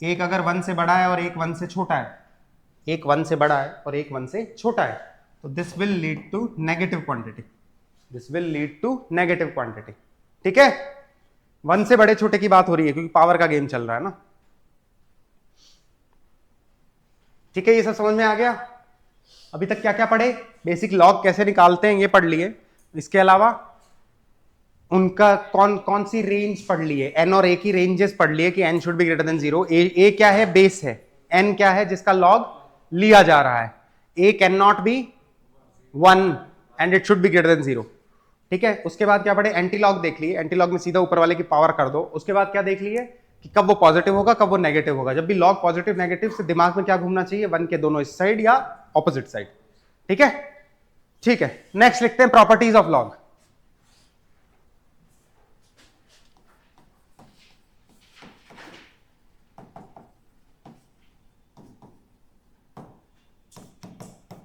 एक अगर 1 से बड़ा है और एक 1 से छोटा है, एक 1 से बड़ा है और एक 1 से छोटा है, तो this will lead to negative quantity, this will lead to negative quantity, ठीक है? 1 से बड़े छोटे की बात हो रही है क्योंकि पावर का गेम चल रहा है ना, ठीक है? ये सब समझ में आ गया? अभी तक क्या क्या पढ़े? बेसिक लॉग कैसे निकालते हैं ये पढ़ लिए, इसके अलावा उनका कौन सी रेंज पढ़ लिए, n और a की रेंजेस पढ़ लिए कि n should be greater than 0। a क्या है? बेस है। n क्या है? जिसका लॉग लिया जा रहा है। a can not be 1 and it should be greater than 0, ठीक है? उसके बाद क्या पढ़े? एंटी लॉग देख लिए, एंटी लॉग में सीधा ऊपर वाले की पावर कर दो। उसके बाद क्या देख लिए कि कब वो पॉजिटिव होगा, कब वो नेगेटिव होगा। जब भी लॉग पॉजिटिव नेगेटिव से दिमाग में क्या घूमना चाहिए? 1 के दोनों इस साइड या ऑपोजिट साइड, ठीक है? ठीक है, नेक्स्ट लिखते हैं प्रॉपर्टीज ऑफ लॉग।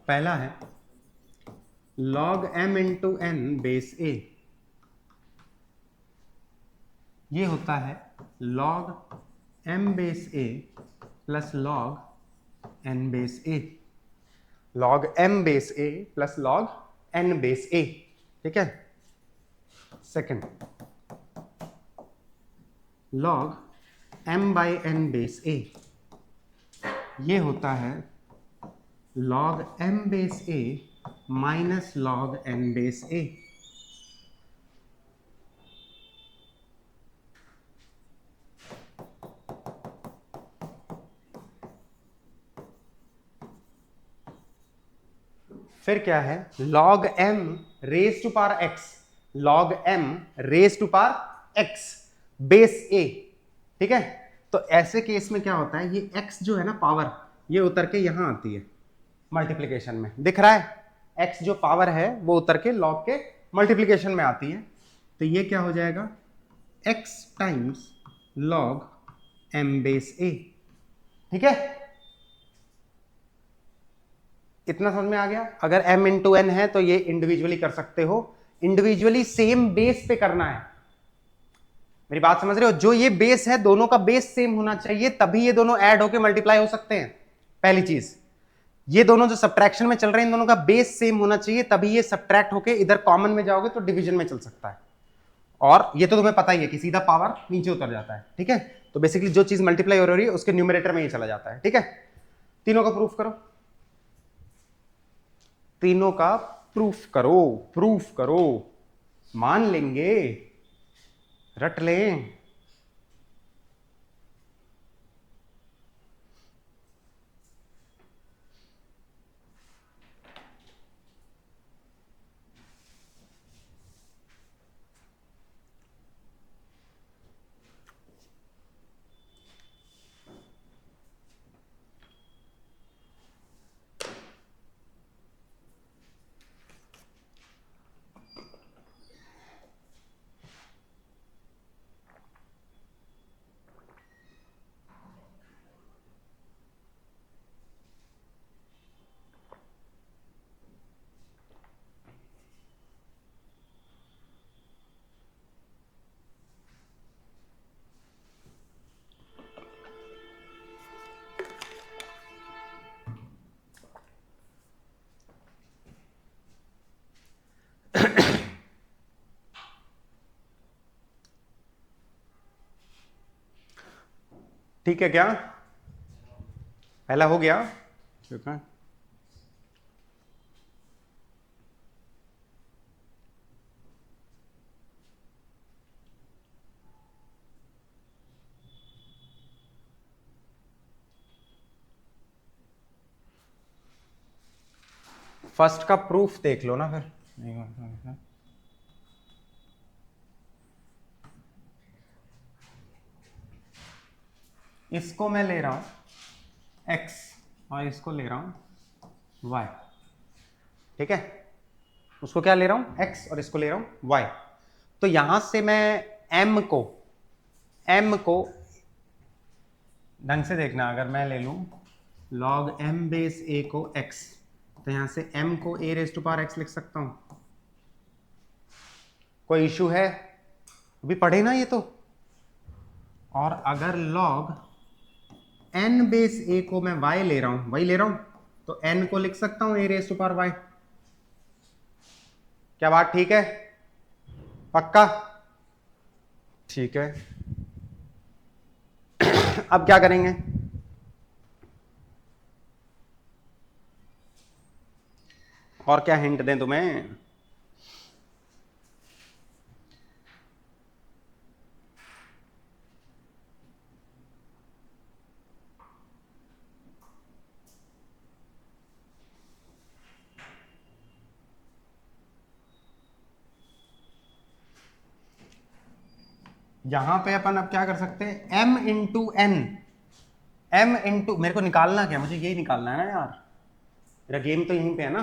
पहला है log m into n base a, ये होता है log m base a plus log n base a, log m base a plus log n base a, ठीक है? Second, log m by n base a, ये होता है log m base a minus log n base a। फिर क्या है, log m raise to power x, log m raise to power x base a, ठीक है। तो ऐसे केस में क्या होता है, ये x जो है ना पावर, ये उतर के यहां आती है मल्टीप्लीकेशन में, दिख रहा है x जो पावर है वो उतर के log के मल्टीप्लीकेशन में आती है। तो ये क्या हो जाएगा, x times log m base a, ठीक है। इतना समझ में आ गया। अगर m इंटू एन है तो ये इंडिविजुअली कर सकते हो, इंडिविजुअली सेम बेस पे करना है। मेरी बात समझ रहे हो, जो ये बेस है दोनों का बेस सेम होना चाहिए, तभी ये दोनों ऐड होके मल्टीप्लाई हो सकते हैं। पहली चीज, ये दोनों जो सब्ट्रैक्शन में चल रहे हैं इन दोनों का बेस सेम होना चाहिए, तभी ये सब्ट्रैक्ट होके इधर कॉमन में जाओगे तो डिवीजन में चल सकता है। और ये तो तुम्हें पता ही है कि सीधा पावर नीचे उतर जाता है, ठीक है। तो बेसिकली जो चीज मल्टीप्लाई हो रही है उसके न्यूमरेटर में ही चला जाता है, ठीक है। तीनों का प्रूफ करो, तीनों का प्रूफ करो, प्रूफ करो, मान लेंगे, रट लें। ठीक है क्या, पहला हो गया, ठीक है। फर्स्ट का प्रूफ देख लो ना फिर। इसको मैं ले रहा हूं x और इसको ले रहा हूं y, ठीक है। उसको क्या ले रहा हूं x और इसको ले रहा हूं y। तो यहां से मैं m को ढंग से देखना, अगर मैं ले लूं log m बेस a को x, तो यहां से m को a raise to power x लिख सकता हूं। कोई इशू है, अभी पढ़े ना ये तो। और अगर log n बेस a को मैं y ले रहा हूं, y ले रहा हूं, तो n को लिख सकता हूं a raise to power y। क्या बात ठीक है, पक्का, ठीक है। अब क्या करेंगे, और क्या हिंट दें तुम्हें, यहां पे अपन अब क्या कर सकते हैं, m into n, m into, मेरे को निकालना क्या, मुझे यही निकालना है ना यार, मेरा गेम तो यहीं पे है ना।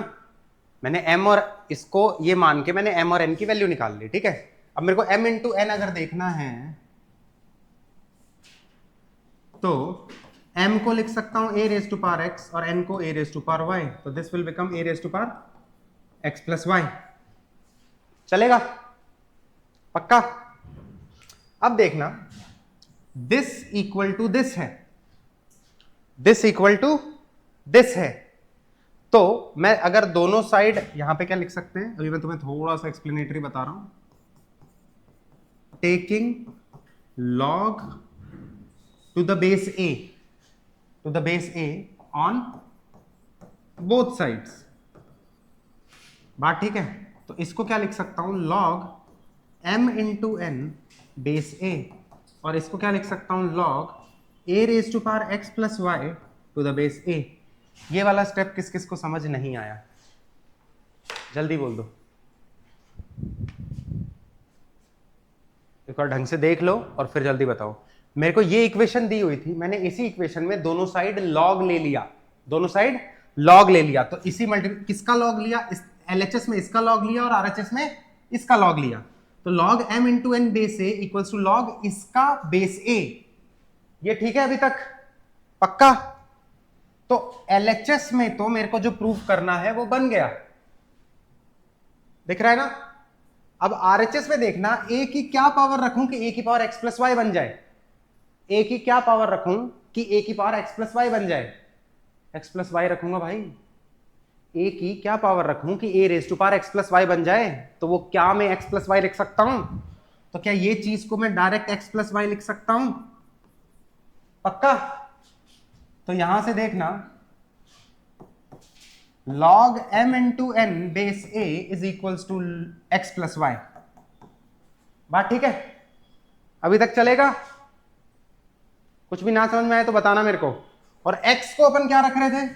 मैंने m और इसको ये मान के मैंने m और n की वैल्यू निकाल ली, ठीक है। अब मेरे को m इंटू एन अगर देखना है तो m को लिख सकता हूं a raise to power x और n को a raise to power y, तो this will become a raise to power x plus y। चलेगा, पक्का। अब देखना, दिस इक्वल टू दिस है, दिस इक्वल टू दिस है, तो मैं अगर दोनों साइड यहां पे क्या लिख सकते हैं, अभी मैं तुम्हें थोड़ा सा एक्सप्लेनेटरी बता रहा हूं, taking log to the base a, to the base a on both sides, बात ठीक है। तो इसको क्या लिख सकता हूं, log m into n base a, और इसको क्या लिख सकता हूं, log a raise to power x plus y to the base a। ये वाला स्टेप किस किस को समझ नहीं आया, जल्दी बोल दो, एक बार ढंग से देख लो और फिर जल्दी बताओ। मेरे को ये इक्वेशन दी हुई थी, मैंने इसी इक्वेशन में दोनों साइड लॉग ले लिया, दोनों साइड लॉग ले लिया, तो इसी किसका लॉग लिया, इस LHS में इसका लॉग लिया और RHS में इसका लॉग लिया, तो log m into n base a equals to log इसका बेस ए। ये ठीक है अभी तक, पक्का? तो LHS में तो मेरे को जो प्रूफ करना है वो बन गया, दिख रहा है ना? अब RHS में देखना, a की क्या पावर रखूं कि a की पावर x प्लस वाई बन जाए, a की क्या पावर रखूं कि a की पावर x प्लस वाई बन जाए, x प्लस वाई रखूंगा भाई। a की क्या पावर रखूं कि a raise to power x plus y बन जाए, तो वो क्या मैं x प्लस वाई लिख सकता हूं? तो क्या ये चीज को मैं डायरेक्ट x प्लस वाई लिख सकता हूं? पक्का? तो यहां से देखना, log m into n base a is equals to x plus y. बात ठीक है? अभी तक चलेगा? कुछ भी ना समझ में आए तो बताना मेरे को। और x को अपन क्या रख रहे थे,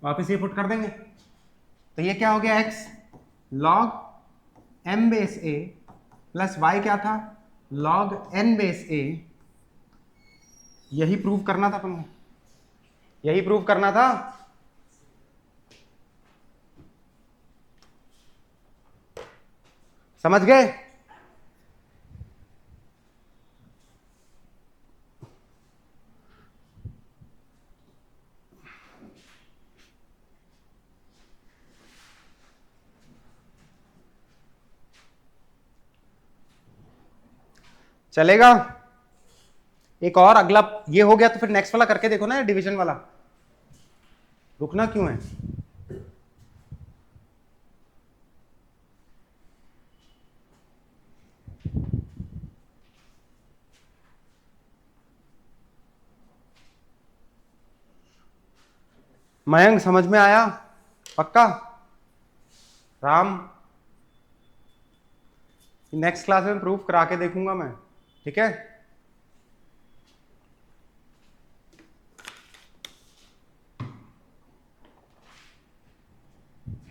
वापस ये पुट कर देंगे, तो ये क्या हो गया, x log m base a plus y क्या था, log n बेस a। यही प्रूव करना था अपन को, यही प्रूव करना था। समझ गए? चलेगा? एक और अगला ये हो गया तो फिर नेक्स्ट वाला करके देखो ना, डिवीजन वाला। रुकना क्यों है? मयंक समझ में आया? पक्का? राम, नेक्स्ट क्लास में प्रूफ करा के देखूंगा मैं, ठीक है?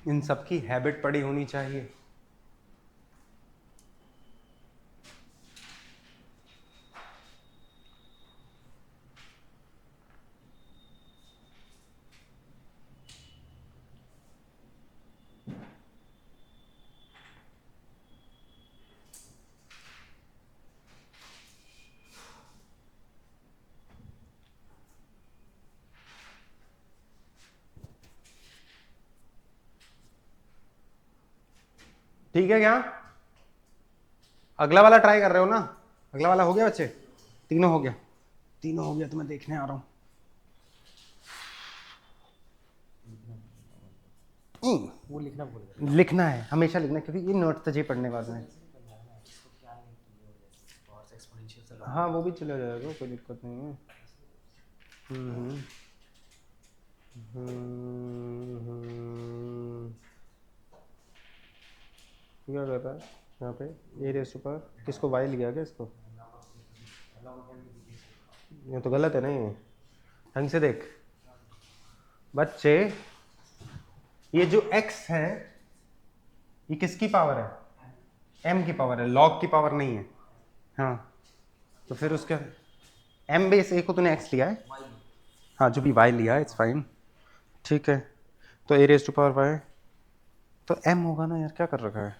इन सब की हैबिट पड़ी होनी चाहिए। ठीक है क्या? अगला वाला ट्राई कर रहे हो ना? अगला वाला हो गया बच्चे? तीनों हो गया? तीनों हो गया तो मैं देखने आ रहा हूं। वो लिखना भूल गया। लिखना है, हमेशा लिखना है, क्योंकि ये नोट तुझे पढ़ने वाले हैं। हाँ वो भी चला जाएगा, कोई दिक्कत नहीं है। हम्म क्या कर रहा है यहाँ पे, ए रेस टू पावर किसको वाई लिया क्या इसको? ये तो गलत है ना, ये ढंग से देख बच्चे, ये जो x है ये किसकी पावर है? m की पावर है, log की पावर नहीं है। हाँ तो फिर उसके m बेस a को तूने x लिया है, हाँ जो भी y लिया, इट्स फाइन, ठीक है। तो a raise to power y तो m होगा ना यार, क्या कर रखा है?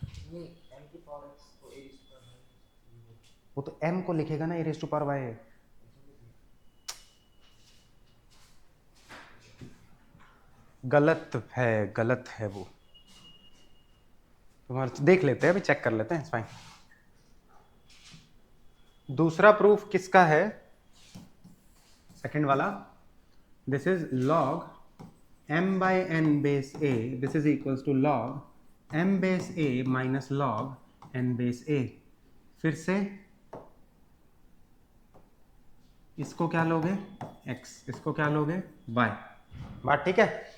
वो तो m को लिखेगा ना, a raise to power y है। गलत है, गलत है वो, तुम्हारा देख लेते हैं, अभी चेक कर लेते हैं, फाइन। दूसरा प्रूफ किसका है? सेकंड वाला, this is log m by n base a, this is equals to log m base a minus log n base a। फिर से इसको क्या लोगे x, इसको क्या लोगे y। बात ठीक है?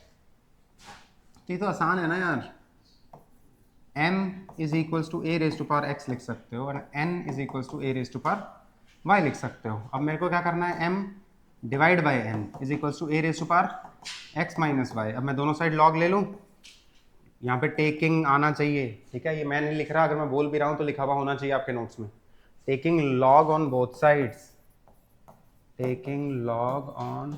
ये तो आसान है ना यार, m is equals to a raise to power x लिख सकते हो और n is equals to a raise to power y लिख सकते हो। अब मेरे को क्या करना है, m divide by n is equals to a raise to power x minus y। अब मैं दोनों साइड log ले लूँ, यहाँ पे टेकिंग आना चाहिए, ठीक है। ये मैं नहीं लिख रहा, अगर मैं बोल भी रहा हूँ तो लिखा हुआ होना चाहिए आपके नोट्स में। Taking log on both sides, taking log on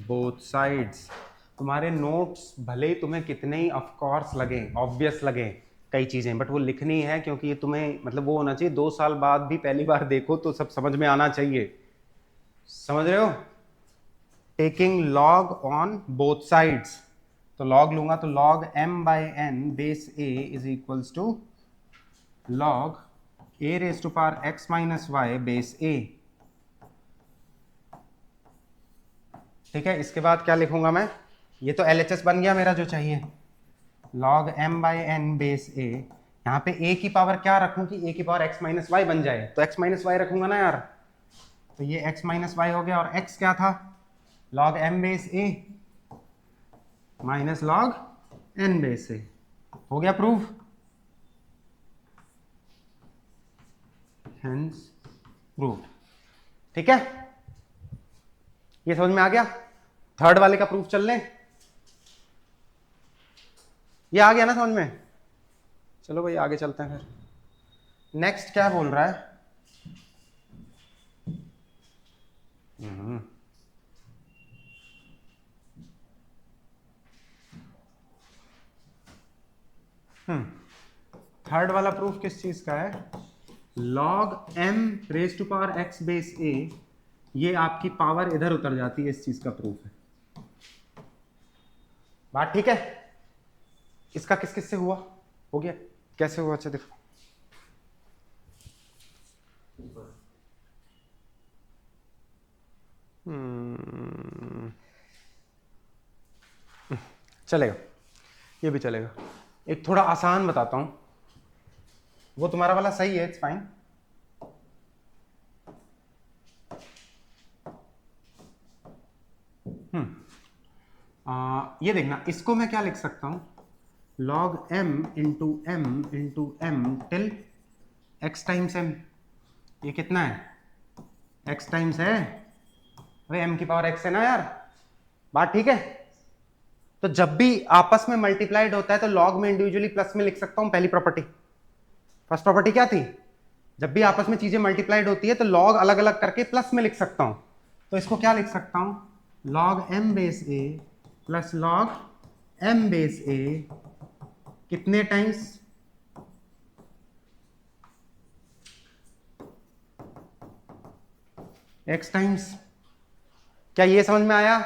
both sides. तुम्हारे नोट्स भले ही तुम्हें कितने ही ऑफ कोर्स लगे, ऑब्वियस लगे कई चीज़ें, बट वो लिखनी है, क्योंकि ये तुम्हें मतलब वो होना चाहिए 2 साल बाद भी पहली बार देखो तो सब समझ में आना चाहिए। समझ रहे हो? Taking log on both sides, तो लॉग लूंगा तो log m by n base a is equals to log a raise to power x minus y base a। ठीक है, इसके बाद क्या लिखूंगा मैं? ये तो LHS बन गया मेरा जो चाहिए, log m by n base a। यहाँ पे a की पावर क्या रखूं कि a की पावर x माइनस वाई बन जाए, तो x माइनस वाई रखूंगा ना यार, तो ये x माइनस वाई हो गया, और x क्या था? Log m base a minus log n base a। हो गया प्रूफ? Hence proof. ठीक है, ये समझ में आ गया? थर्ड वाले का प्रूफ चल लें? ये आ गया ना समझ में? चलो भाई आगे चलते हैं फिर। नेक्स्ट क्या बोल रहा है? थर्ड वाला प्रूफ किस चीज का है? Log m raise to power x base a, ये आपकी पावर इधर उतर जाती है, इस चीज का प्रूफ है। बात ठीक है? इसका किस किस से हुआ? हो गया? कैसे हुआ? अच्छा देखो, चलेगा, ये भी चलेगा। एक थोड़ा आसान बताता हूं, वो तुम्हारा वाला सही है, इट्स फाइन। ये देखना, इसको मैं क्या लिख सकता हूं? log m into m till x times m। ये कितना है? x टाइम्स है, अरे m की पावर x है ना यार। बात ठीक है? तो जब भी आपस में मल्टीप्लाइड होता है तो log में इंडिविजुअली प्लस में लिख सकता हूं, पहली प्रॉपर्टी। फर्स्ट प्रॉपर्टी क्या थी? जब भी आपस में चीजें मल्टीप्लाइड होती है तो log अलग अलग करके प्लस में लिख सकता हूं। तो इसको क्या लिख सकता हूं? log m base a plus log m base a कितने टाइम्स? x times. क्या ये समझ में आया?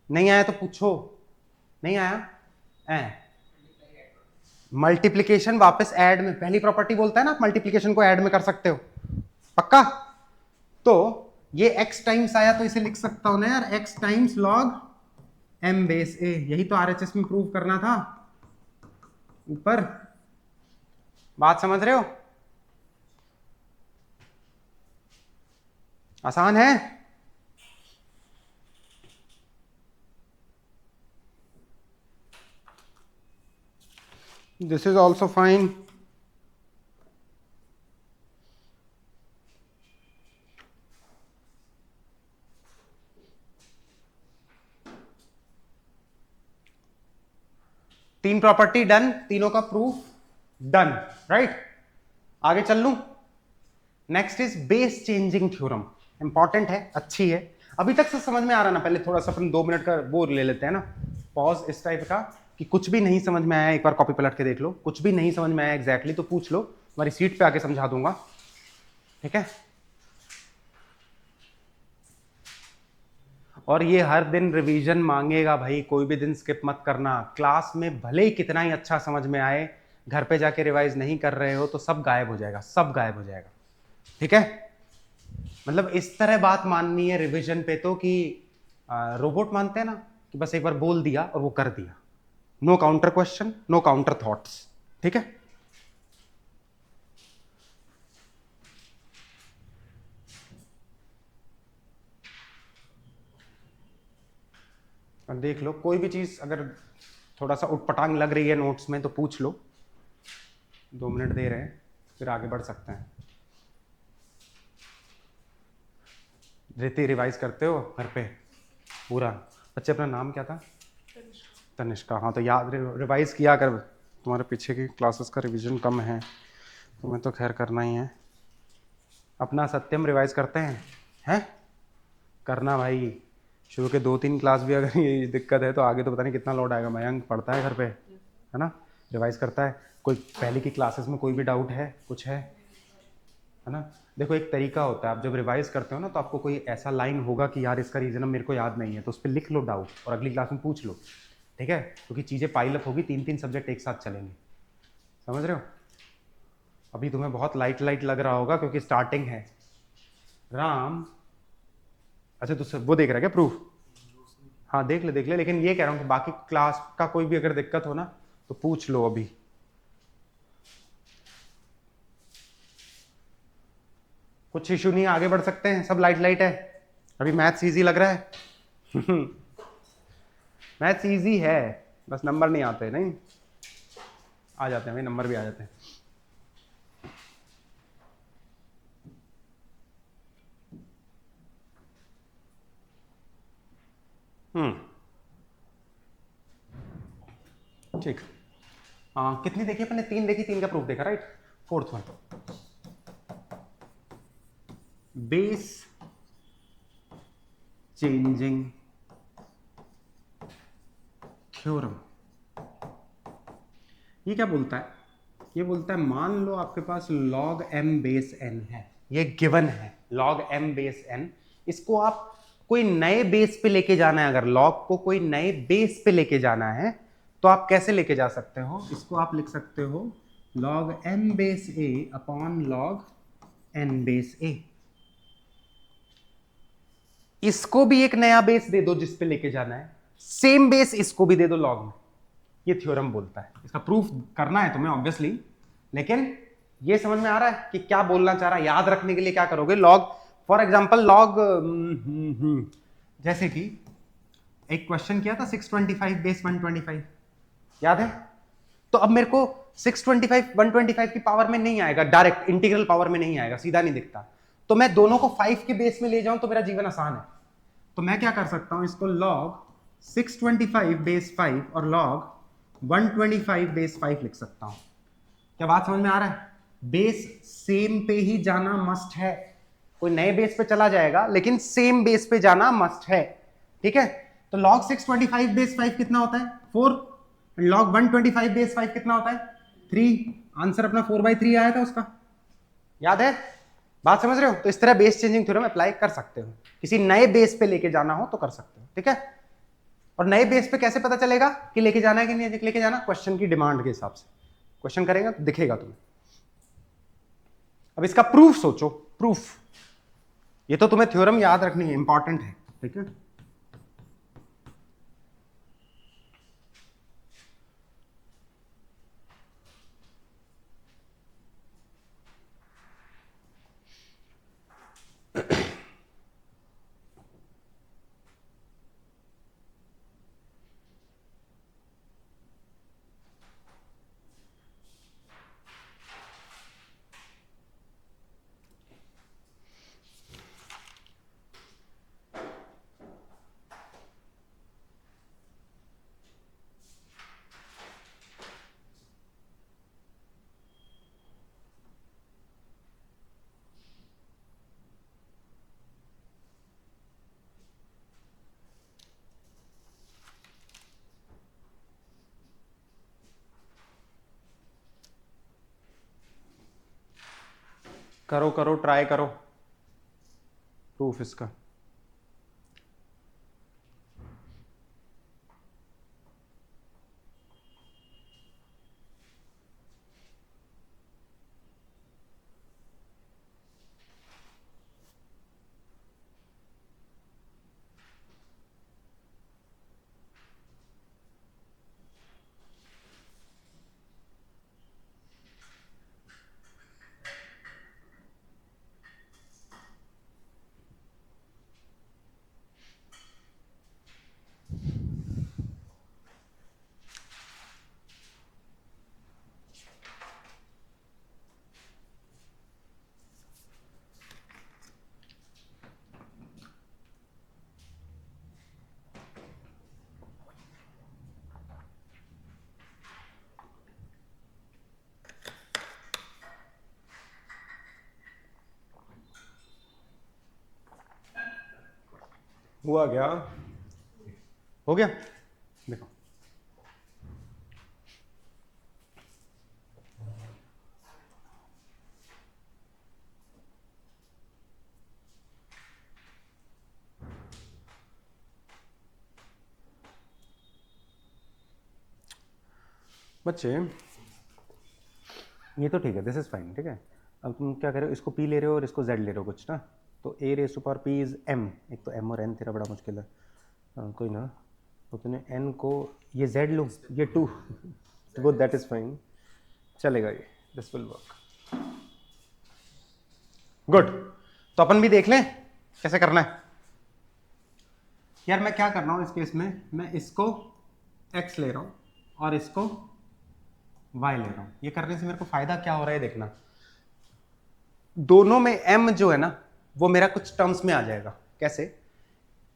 नहीं आया तो पूछो। नहीं आया? मल्टीप्लिकेशन वापस ऐड में, पहली प्रॉपर्टी बोलता है ना, मल्टीप्लिकेशन को ऐड में कर सकते हो, पक्का? तो ये x टाइम्स आया तो इसे लिख सकता हूं ना यार, x times log m base a। यही तो RHS में प्रूव करना था ऊपर। बात समझ रहे हो? आसान है? This is also fine. तीन प्रॉपर्टी डन, तीनों का प्रूफ डन, राइट? आगे चल लूं? Next is base changing theorem. Important है, अच्छी है। अभी तक से समझ में आ रहा ना? पहले थोड़ा सा अपन 2 मिनट का वो ले लेते हैं ना, पॉज इस टाइप का, कि कुछ भी नहीं समझ में आया एक बार कॉपी पलट के देख लो, कुछ भी नहीं समझ में आया एग्जैक्टली तो पूछ लो, तुम्हारी सीट पे आके समझा दूंगा, ठीक है? और ये हर दिन रिवीजन मांगेगा भाई, कोई भी दिन स्किप मत करना। क्लास में भले ही कितना ही अच्छा समझ में आए, घर पे जाके रिवाइज नहीं कर रहे हो तो सब गायब हो जाएगा, सब गायब हो जाएगा, ठीक है? मतलब इस तरह बात माननी है रिवीजन पे तो, कि रोबोट मानते हैं ना, कि बस एक बार बोल दिया और वो कर दिया, no counter question, no counter thoughts, ठीक है? और देख लो, कोई भी चीज अगर थोड़ा सा उटपटांग लग रही है नोट्स में तो पूछ लो। 2 मिनट दे रहे हैं, फिर आगे बढ़ सकते हैं। धृति रिवाइज करते हो घर पे पूरा? बच्चे अपना नाम क्या था? तनिष्का, हाँ तो याद रिवाइज किया कर, तुम्हारे पीछे की क्लासेस का रिवीजन कम है, तुम्हें तो खैर करना ही है। अपना सत्यम रिवाइज करते हैं करना भाई। शुरू के 2-3 क्लास भी अगर ये दिक्कत है तो आगे तो पता नहीं कितना लोड आएगा। मयंक पढ़ता है घर पे, है ना, रिवाइज करता है। कोई पहले की क्लासेस में कोई भी डाउट है, कुछ है ना? देखो एक तरीका होता है, आप जब रिवाइज करते हो ना तो आपको कोई ऐसा लाइन होगा कि यार इसका रीजन मेरे को याद नहीं है, तो उस पर लिख लो डाउट और अगली क्लास में पूछ लो, ठीक है? क्योंकि चीज़ें पाइल अप होगी, 3-3 सब्जेक्ट एक साथ चलेंगे, समझ रहे हो? अभी तुम्हें बहुत लाइट लाइट लग रहा होगा क्योंकि स्टार्टिंग है। राम, अच्छा तो वो देख रहा है क्या प्रूफ? हाँ देख ले, लेकिन ये कह रहा हूँ कि बाकी क्लास का कोई भी अगर दिक्कत हो ना तो पूछ लो अभी। कुछ इशू नहीं है, आगे बढ़ सकते हैं, सब लाइट लाइट है। अभी मैथ्स इजी लग रहा है मैथ्स इजी है, बस नंबर नहीं आते। नहीं आ जाते हैं भाई, नंबर भी आ जाते हैं। ठीक, कितनी देखी अपने? 3 देखी, 3 का प्रूफ देखा, right? Fourth one, base changing theorem. ये क्या बोलता है? ये बोलता है मान लो आपके पास log m बेस n है, ये गिवन है log m बेस n। इसको आप कोई नए बेस पे लेके जाना है, अगर log को कोई नए बेस पे लेके जाना है तो आप कैसे लेके जा सकते हो? इसको आप लिख सकते हो log m base a upon log n base a। इसको भी एक नया बेस दे दो जिस पे लेके जाना है, सेम बेस इसको भी दे दो log में। ये थ्योरम बोलता है। इसका प्रूफ करना है तुम्हें ऑब्वियसली, लेकिन ये समझ में आ रहा है कि क्या बोलना चाह रहा है? याद रखने के लिए क्या करोगे? लॉग, फॉर एग्जांपल लॉग, जैसे कि एक क्वेश्चन किया था 625 बेस 125, याद है? तो अब मेरे को 625 125 की पावर में नहीं आएगा, डायरेक्ट इंटीग्रल पावर में नहीं आएगा, सीधा नहीं दिखता। तो मैं दोनों को 5 के बेस में ले जाऊं तो मेरा जीवन आसान है। तो मैं क्या कर सकता हूं, इसको log 625 बेस 5 और log 125 बेस 5 लिख सकता हूं। क्या बात समझ में आ रहा है? बेस सेम पे ही जाना मस्ट है, कोई नए बेस पे चला जाएगा लेकिन सेम बेस पे जाना मस्ट है, ठीक है? तो log 625 बेस 5 कितना होता है? 4। log 125 बेस 5 कितना होता है? 3। आंसर अपना 4/3 आया था उसका, याद है? बात समझ रहे हो? तो इस तरह बेस चेंजिंग थ्योरम अप्लाई कर सकते हो, किसी नए बेस पे लेके जाना हो तो कर सकते हो, ठीक है? और नए बेस पे कैसे पता चलेगा कि लेके जाना है कि नहीं लेके जाना? क्वेश्चन की डिमांड के हिसाब से क्वेश्चन करेगा तो दिखेगा तुम्हें। अब इसका प्रूफ सोचो, प्रूफ। ये तो तुम्हें थ्योरम याद रखनी है, इंपॉर्टेंट है, ठीक है? करो करो, ट्राई करो प्रूफ इसका। हुआ क्या, हो गया, देखो बच्चे, ये तो ठीक है, दिस इज फाइन, ठीक है। अब तुम क्या कर रहे हो, इसको पी ले रहे हो और इसको जेड ले रहे हो कुछ ना, तो A raise to power P is M, एक तो एम और एन तेरा बड़ा मुश्किल है। कोई ना, तो तूने एन को ये जेड लूँ, ये टू, वो दैट इज फाइन, चलेगा ये, दिस विल वर्क, गुड। तो अपन भी देख लें कैसे करना है। यार मैं क्या कर रहा हूं इस केस में, मैं इसको x ले रहा हूं और इसको y ले रहा हूं। ये करने से मेरे को फायदा क्या हो रहा है देखना, दोनों में m जो है ना वो मेरा कुछ टर्म्स में आ जाएगा। कैसे,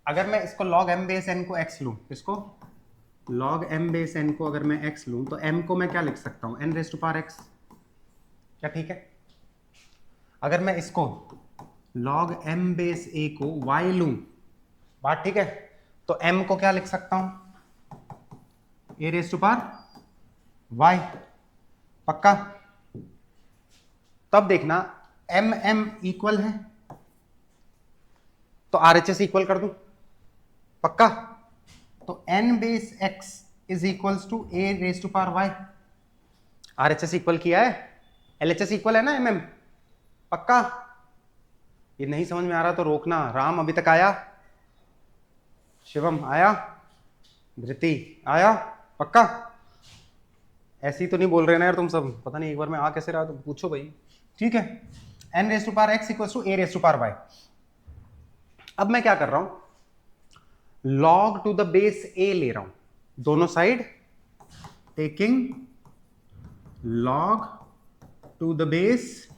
अगर मैं इसको log m बेस n को x लूं, इसको log m बेस n को अगर मैं x लूं, तो m को मैं क्या लिख सकता हूं, n raise to power x, क्या ठीक है। अगर मैं इसको log m बेस a को y लूं, बात ठीक है, तो m को क्या लिख सकता हूं, a raise to power y, पक्का। तब देखना m m इक्वल है तो RHS इक्वल कर दूं, पक्का। तो n base x is equals to a raise to power y, RHS equal किया है, LHS इक्वल है ना mm, पक्का। ये नहीं समझ में आ रहा तो रोकना। राम अभी तक आया, शिवम आया, धृति आया, पक्का। ऐसे ही तो नहीं बोल रहे ना यार तुम सब, पता नहीं एक बार में आ कैसे रहा, तो पूछो भाई, ठीक है। n raise to power x equals to a raise to power y। अब मैं क्या कर रहा हूं, log to the base a ले रहा हूं, दोनों side taking log to the base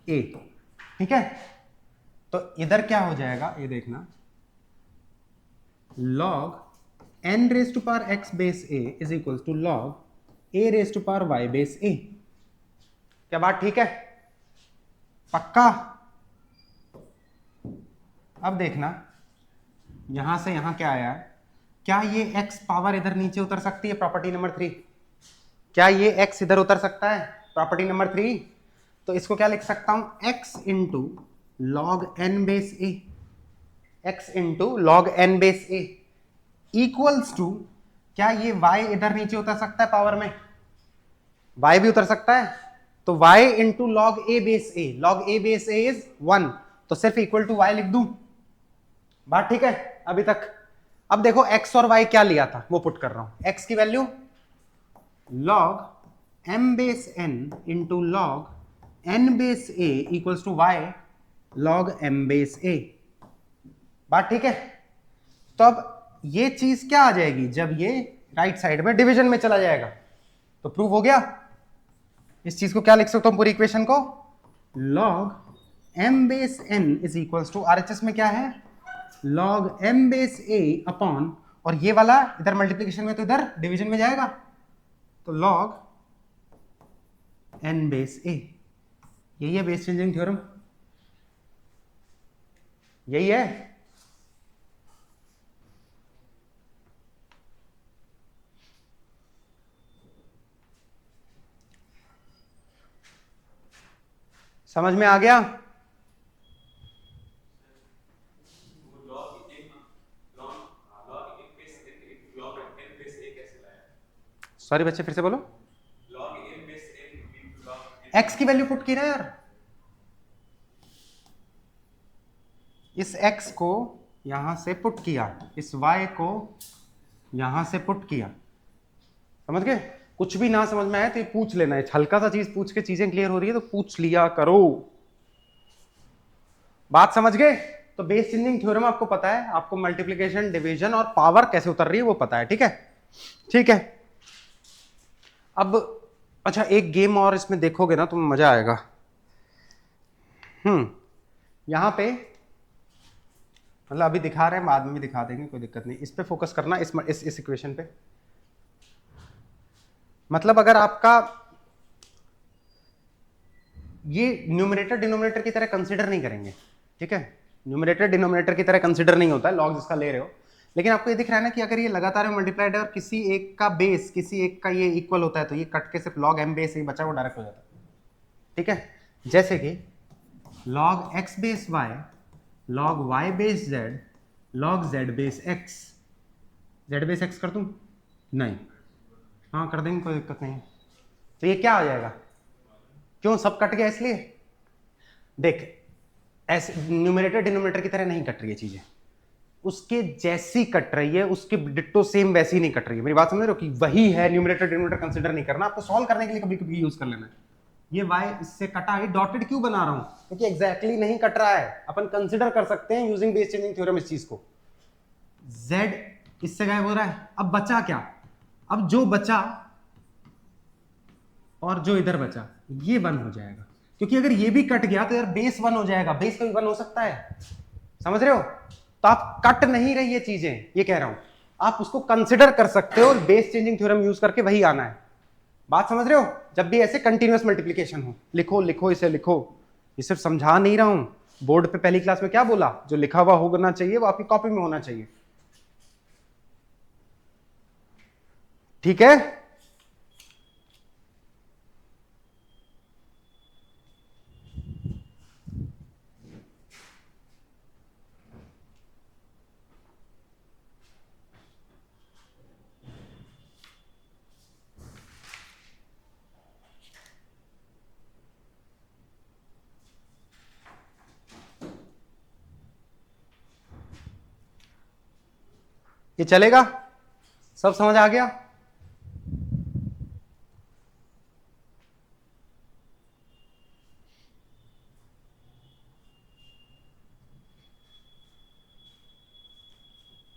a, ठीक है। तो इधर क्या हो जाएगा ये देखना, log n raise to power x base a is equal to log a raise to power y base a, क्या बात ठीक है, पक्का। अब देखना यहां से यहां क्या आया है, क्या ये x पावर इधर नीचे उतर सकती है, प्रॉपर्टी नंबर 3, क्या ये x इधर उतर सकता है, प्रॉपर्टी नंबर 3। तो इसको क्या लिख सकता हूं, x into log n base a, x into log n base a equals to, क्या ये y इधर नीचे उतर सकता है पावर में, y भी उतर सकता है, तो y into log a base a, log a base a is 1, तो सिर्फ इक्वल टू y लिख दूं, बात ठीक है अभी तक। अब देखो x और y क्या लिया था वो पुट कर रहा हूं, x की value log m base n into log n base a equals to y log m base a, बात ठीक है। तो अब ये चीज क्या आ जाएगी, जब ये राइट साइड में डिवीजन में चला जाएगा, तो प्रूव हो गया। इस चीज को क्या लिख सकता हूं पूरी इक्वेशन को, log m base n is equals to, RHS में क्या है, log m base a upon, और ये वाला इधर मल्टीप्लीकेशन में तो इधर डिवीजन में जाएगा, तो log n बेस a, यही है बेस चेंजिंग थ्योरम, यही है। समझ में आ गया, सॉरी बच्चे फिर से बोलो, x की वैल्यू पुट की ना यार, इस x को यहां से पुट किया, इस y को यहां से पुट किया, समझ गए। कुछ भी ना समझ में आए तो ये पूछ लेना है, हल्का सा चीज पूछ के चीजें क्लियर हो रही है तो पूछ लिया करो, बात समझ गए। तो बेस चेंजिंग थ्योरम आपको पता है, आपको मल्टीप्लिकेशन डिवीजन और पावर कैसे उतर रही है वो पता है, ठीक है, ठीक है। अब अच्छा एक गेम और इसमें देखोगे ना तुम, मजा आएगा। यहां पे मतलब अभी दिखा रहे हैं, बाद में भी दिखा देंगे, कोई दिक्कत नहीं, इस पे फोकस करना, इस इक्वेशन पे। मतलब अगर आपका ये न्यूमरेटर डिनोमिनेटर की तरह कंसीडर नहीं करेंगे, ठीक है, न्यूमरेटर डिनोमिनेटर की तरह कंसिडर नहीं होता है, लॉग जिसका ले रहे हो। लेकिन आपको ये दिख रहा है ना कि अगर ये लगातार मल्टीप्लाइड है और किसी एक का बेस किसी एक का ये इक्वल होता है तो ये कट के सिर्फ लॉग एम बेस ही बचा, वो डायरेक्ट हो जाता है। ठीक है, जैसे कि log x base y, log y base z, log z base x. Z base x कर दूं? नहीं, हाँ कर देंगे, कोई दिक्कत नहीं। तो ये क्या आ जाएगा? क्यों सब कट गया? इसलिए देख, ऐसे न्यूमरेटर डिनोमिनेटर की तरह नहीं कट रही है चीजें, उसके जैसी कट रही है, उसकी डिट्टो सेम वैसी नहीं कट रही है। मेरी बात समझ रहे हो कि वही है, न्यूमरेटर डिनोमिनेटर कंसीडर नहीं करना, आपको सॉल्व करने के लिए कभी कभी यूज कर लेना है। ये y इससे कटा है, डॉटेड क्यों बना रहा हूं? क्योंकि एग्जैक्टली नहीं कट रहा है, अपन कंसीडर कर सकते हैं यूजिंग बेस चेंजिंग थ्योरम इस चीज को। z इससे गायब हो रहा है, अब बचा क्या? अब जो बचा और जो इधर बचा ये 1 हो जाएगा, क्योंकि अगर ये भी कट गया तो यार बेस 1 हो जाएगा, बेस कभी 1 हो सकता है, समझ रहे हो? तो आप कट नहीं रही ये चीजें, ये कह रहा हूं, आप उसको कंसिडर कर सकते हो, बेस चेंजिंग थ्योरम यूज करके वही आना है। बात समझ रहे हो? जब भी ऐसे कंटिन्यूअस मल्टीप्लिकेशन हो, लिखो लिखो इसे लिखो, ये सिर्फ समझा नहीं रहा हूं। बोर्ड पे पहली क्लास में क्या बोला? जो लिखा हुआ होना चाहिए वो आपकी कॉपी में होना चाहिए, ठीक है? ये चलेगा? सब समझ आ गया?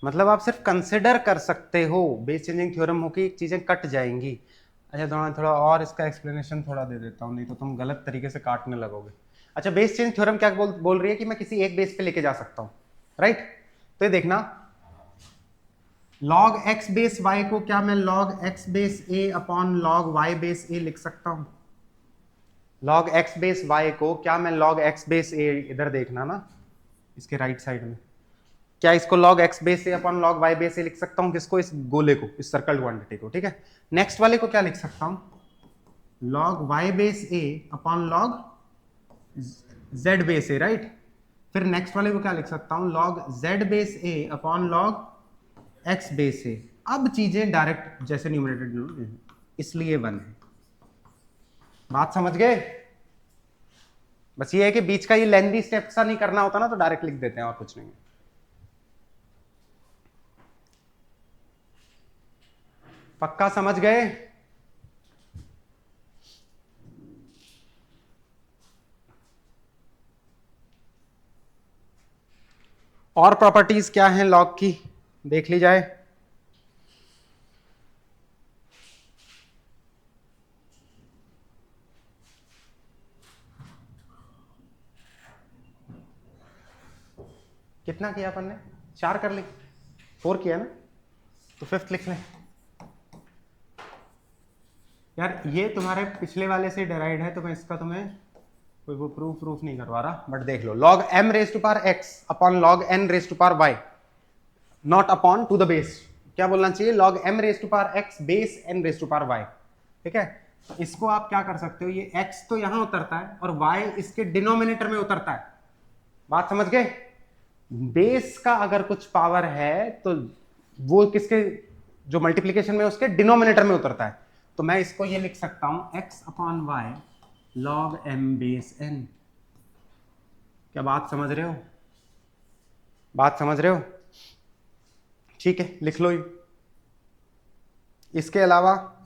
मतलब आप सिर्फ कंसिडर कर सकते हो, बेस चेंजिंग थ्योरम हो कि चीजें कट जाएंगी। अच्छा थोड़ा और इसका एक्सप्लेनेशन थोड़ा दे देता हूँ, नहीं तो तुम गलत तरीके से काटने लगोगे। अच्छा, बेस चेंज थ्योरम क्या बोल रही है कि मैं किसी एक बेस पे लेके जा सकता हूँ, राइट? तो ये देखना, log x बेस y को क्या मैं log x base a upon log y base a लिख सकता हूँ? log x बेस y को क्या मैं log x बेस a, इधर देखना ना इसके राइट साइड में, क्या इसको log x base a upon log y base a लिख सकता हूँ? किसको? इस गोले को, इस सर्कल क्वांटिटी को, ठीक है? नेक्स्ट वाले को क्या लिख सकता हूँ? log y base a upon log z base a, right? फिर नेक्स्ट वाले को क्या लिख सकता हूँ? log z base a upon log x base a। अब चीजें डायरेक्ट जैसे न्यूमरेटर, इसलिए 1 है। बात समझ गए? बस ये है कि बीच का ये लेंथी स्टेप सा नहीं करना होता ना, तो डायरेक्ट लिख देते हैं, और कुछ नहीं है। पक्का समझ गए? और प्रॉपर्टीज क्या हैं लॉग की, देख ली जाए। कितना किया अपन ने? 4 कर ली, 4 किया ना, तो 5th लिख लें। यार ये तुम्हारे पिछले वाले से डेराइड है, तो मैं इसका तुम्हें कोई वो प्रूफ नहीं करवा रहा, बट देख लो, log m raise to power x upon log n raise to power y, not upon to the base. क्या बोलना चाहिए? log m raise to power x base n raise to power y, ठीक है? तो इसको आप क्या कर सकते हो, ये x तो यहां उतरता है और y इसके डिनोमिनेटर में उतरता है। बात समझ गए? बेस का अगर कुछ पावर है तो वो किसके, जो मल्टीप्लीकेशन में उसके डिनोमिनेटर में उतरता है। तो मैं इसको ये लिख सकता हूं x upon y log m base n। क्या बात समझ रहे हो? बात समझ रहे हो? ठीक है, लिख लो ये। इसके अलावा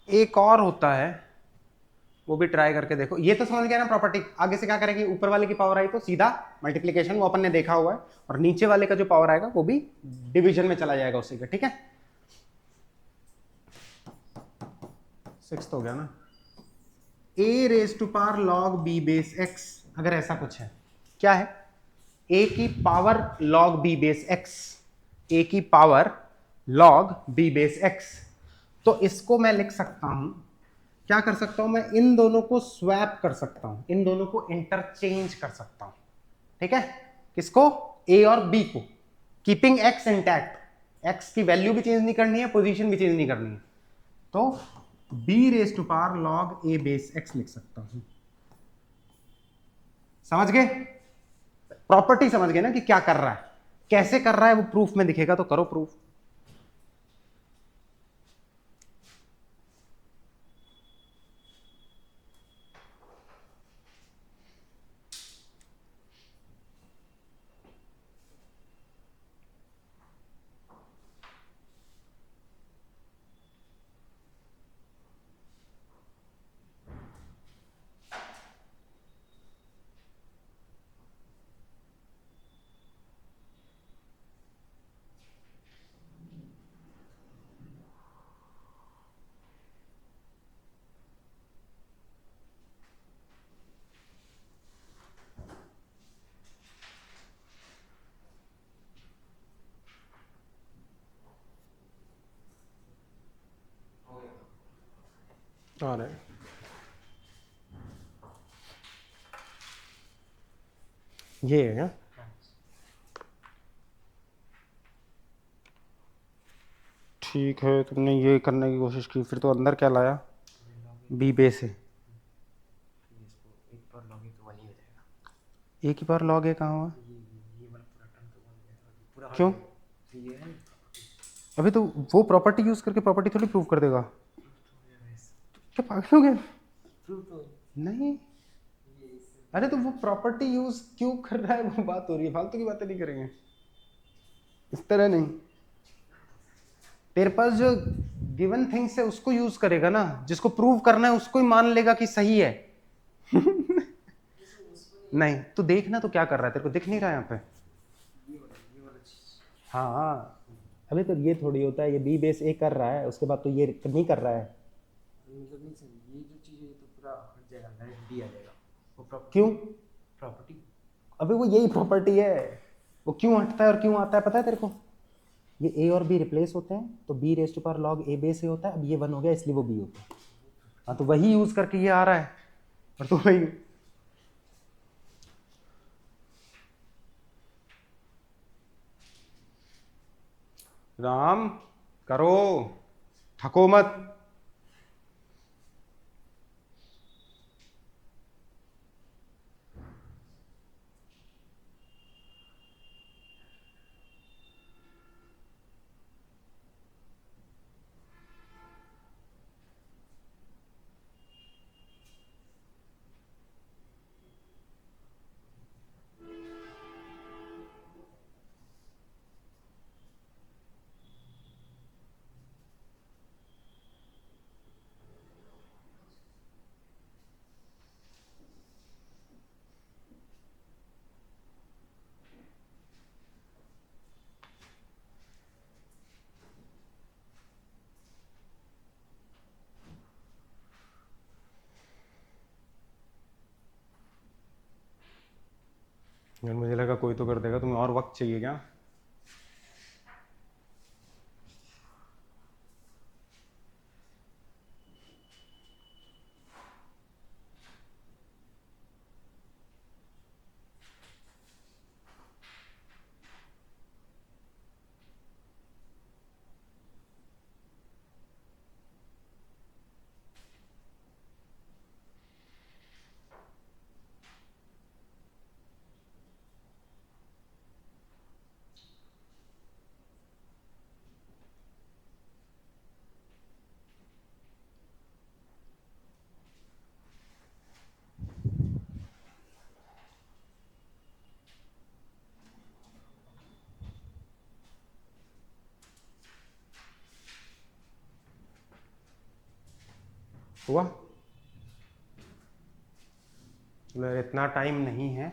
एक और होता है, वो भी ट्राई करके देखो। ये तो समझ गया ना प्रॉपर्टी? आगे से क्या करेंगे, ऊपर वाले की पावर आई तो सीधा मल्टीप्लिकेशन, वो अपन ने देखा हुआ है, और नीचे वाले का जो पावर आएगा वो भी डिवीजन में चला जाएगा उसी का, ठीक है? 6 हो गया ना? A raise to power log B base X, अगर ऐसा कुछ है, क्या है, ए की power log B base X, A की power log B base X, तो इसको मैं लिख सकता हूं, क्या कर सकता हूं मैं, इन दोनों को स्वैप कर सकता हूं, इन दोनों को इंटरचेंज कर सकता हूं, ठीक है, किसको, ए और बी को, कीपिंग एक्स इंटैक्ट, एक्स की वैल्यू भी चेंज नहीं करनी है, पोजीशन भी चेंज नहीं करनी है, तो B raise to power log A base x लिख सकता हूं। समझ गए, प्रॉपर्टी समझ गए ना कि क्या कर रहा है, कैसे कर रहा है, वो प्रूफ में दिखेगा, तो करो प्रूफ। आ रहा है, ये है क्या? ठीक है, तुमने ये करने की कोशिश की, फिर तो अंदर क्या लाया, बी बेस है, ए की पावर लॉग ए कहाँ हुआ, क्यों, अभी तो वो प्रॉपर्टी यूज करके प्रॉपर्टी थोड़ी प्रूव कर देगा, क्या पागल हो गए, नहीं, अरे तो वो प्रॉपर्टी यूज क्यों कर रहा है वो बात हो रही है, फालतू की बातें नहीं करेंगे, इस तरह नहीं, तेरे पास जो गिवन थिंग्स है उसको यूज करेगा ना, जिसको प्रूव करना है उसको ही मान लेगा कि सही है। नहीं तो देखना तो क्या कर रहा है, तेरे को दिख नहीं रहा है यहाँ पे, हाँ अभी तो ये थोड़ी होता है, ये बी बेस ए कर रहा है, उसके बाद तो ये नहीं कर रहा है, मतलब नहीं सर, ये जो चीज़ है ये तो पूरा हट जाएगा, डायरेक्ट डी आ जाएगा, वो क्यों, प्रॉपर्टी। अबे वो यही प्रॉपर्टी है, वो क्यों हटता है और क्यों आता है पता है तेरे को, ये ए और बी रिप्लेस होते हैं तो B raise to power log A base A होता है, अब ये 1 हो गया इसलिए वो बी होता है, हाँ तो वही यूज करके ये आ रहा है, और तो वही, राम करो, थको मत, मुझे लगा कोई तो कर देगा, तुम्हें और वक्त चाहिए क्या, हुआ, इतना टाइम नहीं है,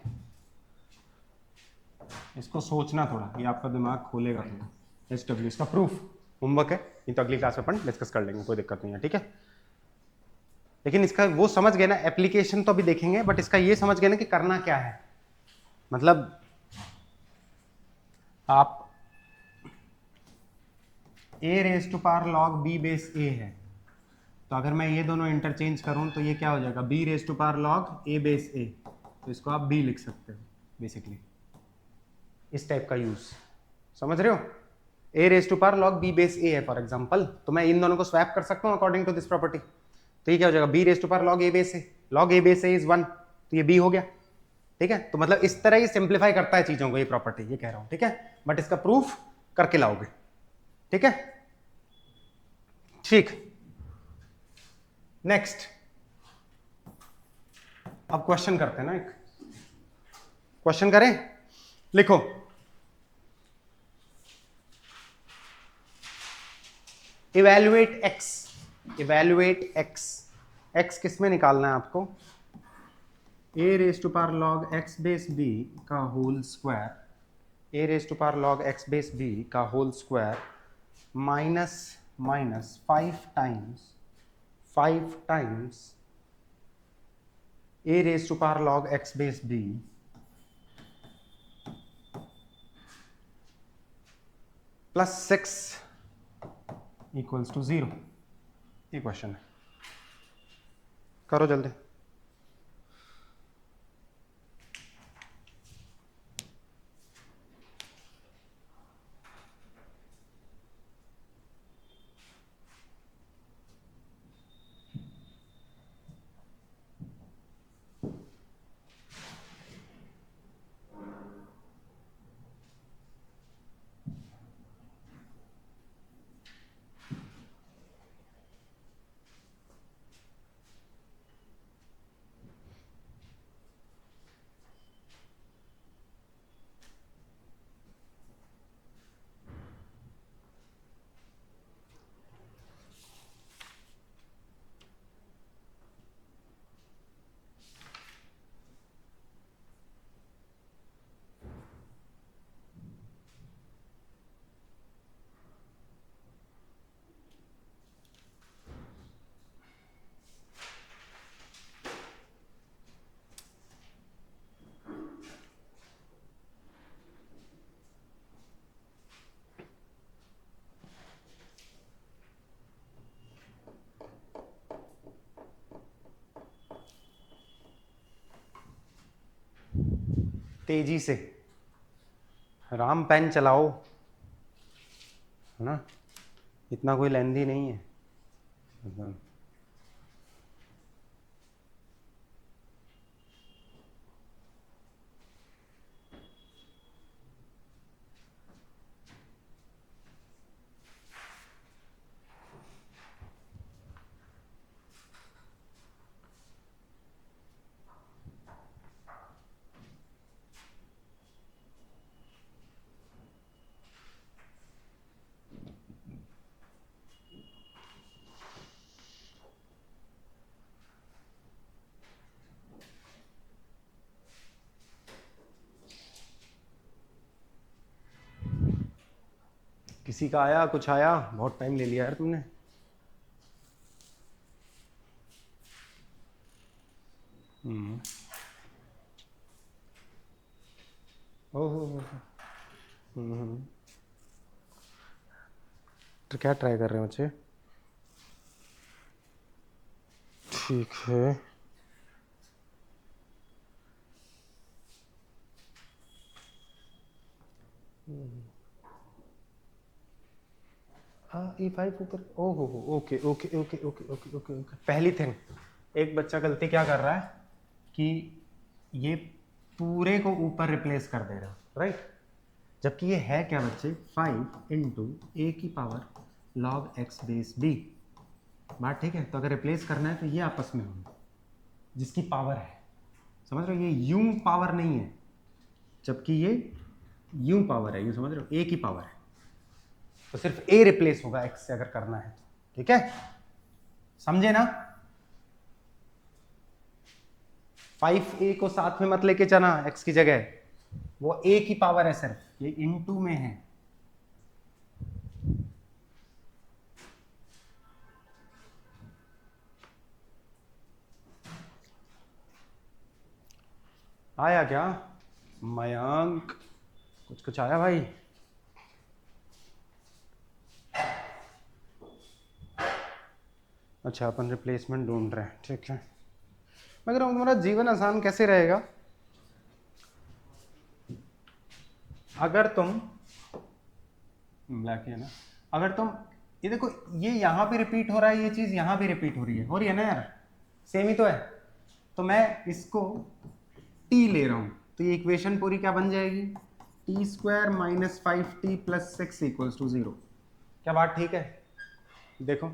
इसको सोचना थोड़ा, ये आपका दिमाग खोलेगा थोड़ा, एस डब्ल्यू इसका प्रूफ होमवर्क है, ये तो अगली क्लास में अपन डिस्कस कर लेंगे, कोई दिक्कत नहीं है, ठीक है। लेकिन इसका वो समझ गए ना, एप्लीकेशन तो अभी देखेंगे, बट इसका ये समझ गए ना कि करना क्या है। मतलब आप a raise to power log b base a है, तो अगर मैं ये दोनों इंटरचेंज करूं तो ये क्या हो जाएगा, b raise to power log a base a, तो इसको आप b लिख सकते हो बेसिकली, इस टाइप का यूज, समझ रहे हो। a raise to power log b base a है फॉर एग्जांपल, तो मैं इन दोनों को स्वैप कर सकता हूं अकॉर्डिंग टू दिस प्रॉपर्टी, तो ये क्या हो जाएगा, b raise to power log a base a, log a base a is 1, तो ये b हो गया। ठीक है, तो मतलब इस तरह ही सिंप्लीफाई करता है चीजों को ये प्रॉपर्टी, ये कह रहा हूं, ठीक है, बट इसका प्रूफ करके लाओगे, ठीक है। ठीक, नेक्स्ट अब क्वेश्चन करते हैं ना, एक क्वेश्चन करें, लिखो evaluate x, evaluate x, x किस में निकालना है आपको, a raise to power log x base b का whole square, a raise to power log x base b का whole square minus minus 5 times a raise to power log x base b plus 6 equals to 0, ये question है, करो जल्दी। तेजी से Ram pen चलाओ, है ना, इतना कोई लेंदी नहीं है। किसी का आया, कुछ आया, बहुत टाइम ले लिया यार तुमने। ओहो, तो क्या ट्राई कर रहे हैं बच्चे, ठीक है। हाँ E5 ऊपर, ओहो, okay okay okay okay okay okay okay. पहली थिंग, एक बच्चा गलती क्या कर रहा है कि ये पूरे को ऊपर रिप्लेस कर दे रहा है, राइट, जबकि ये है क्या बच्चे, 5 इंटू ए की power log x base b, बात ठीक है। तो अगर रिप्लेस करना है तो ये आपस में होगा जिसकी पावर है, समझ रहे हो, ये यूं पावर नहीं है, जबकि ये यूं पावर है, यूं समझ रहे हो, ए की पावर है, तो सिर्फ ए रिप्लेस होगा एक्स से अगर करना है तो, ठीक है, समझे ना। 5a को साथ में मत लेके चलना x की जगह, वो a की पावर है सिर्फ, ये इनटू में है, आया क्या मयंक? कुछ कुछ आया भाई? अच्छा, अपन रिप्लेसमेंट ढूंढ रहे हैं, ठीक है। मैं कह रहा हूँ तुम्हारा जीवन आसान कैसे रहेगा अगर तुम ब्लैक है ना, अगर तुम ये देखो, ये यहाँ भी रिपीट हो रहा है, ये चीज यहाँ भी रिपीट हो रही है ना यार, सेम ही तो है। तो मैं इसको t ले रहा हूँ, तो ये इक्वेशन पूरी क्या बन जाएगी? T square minus 5t plus 6 equals to 0। क्या बात ठीक है? देखो,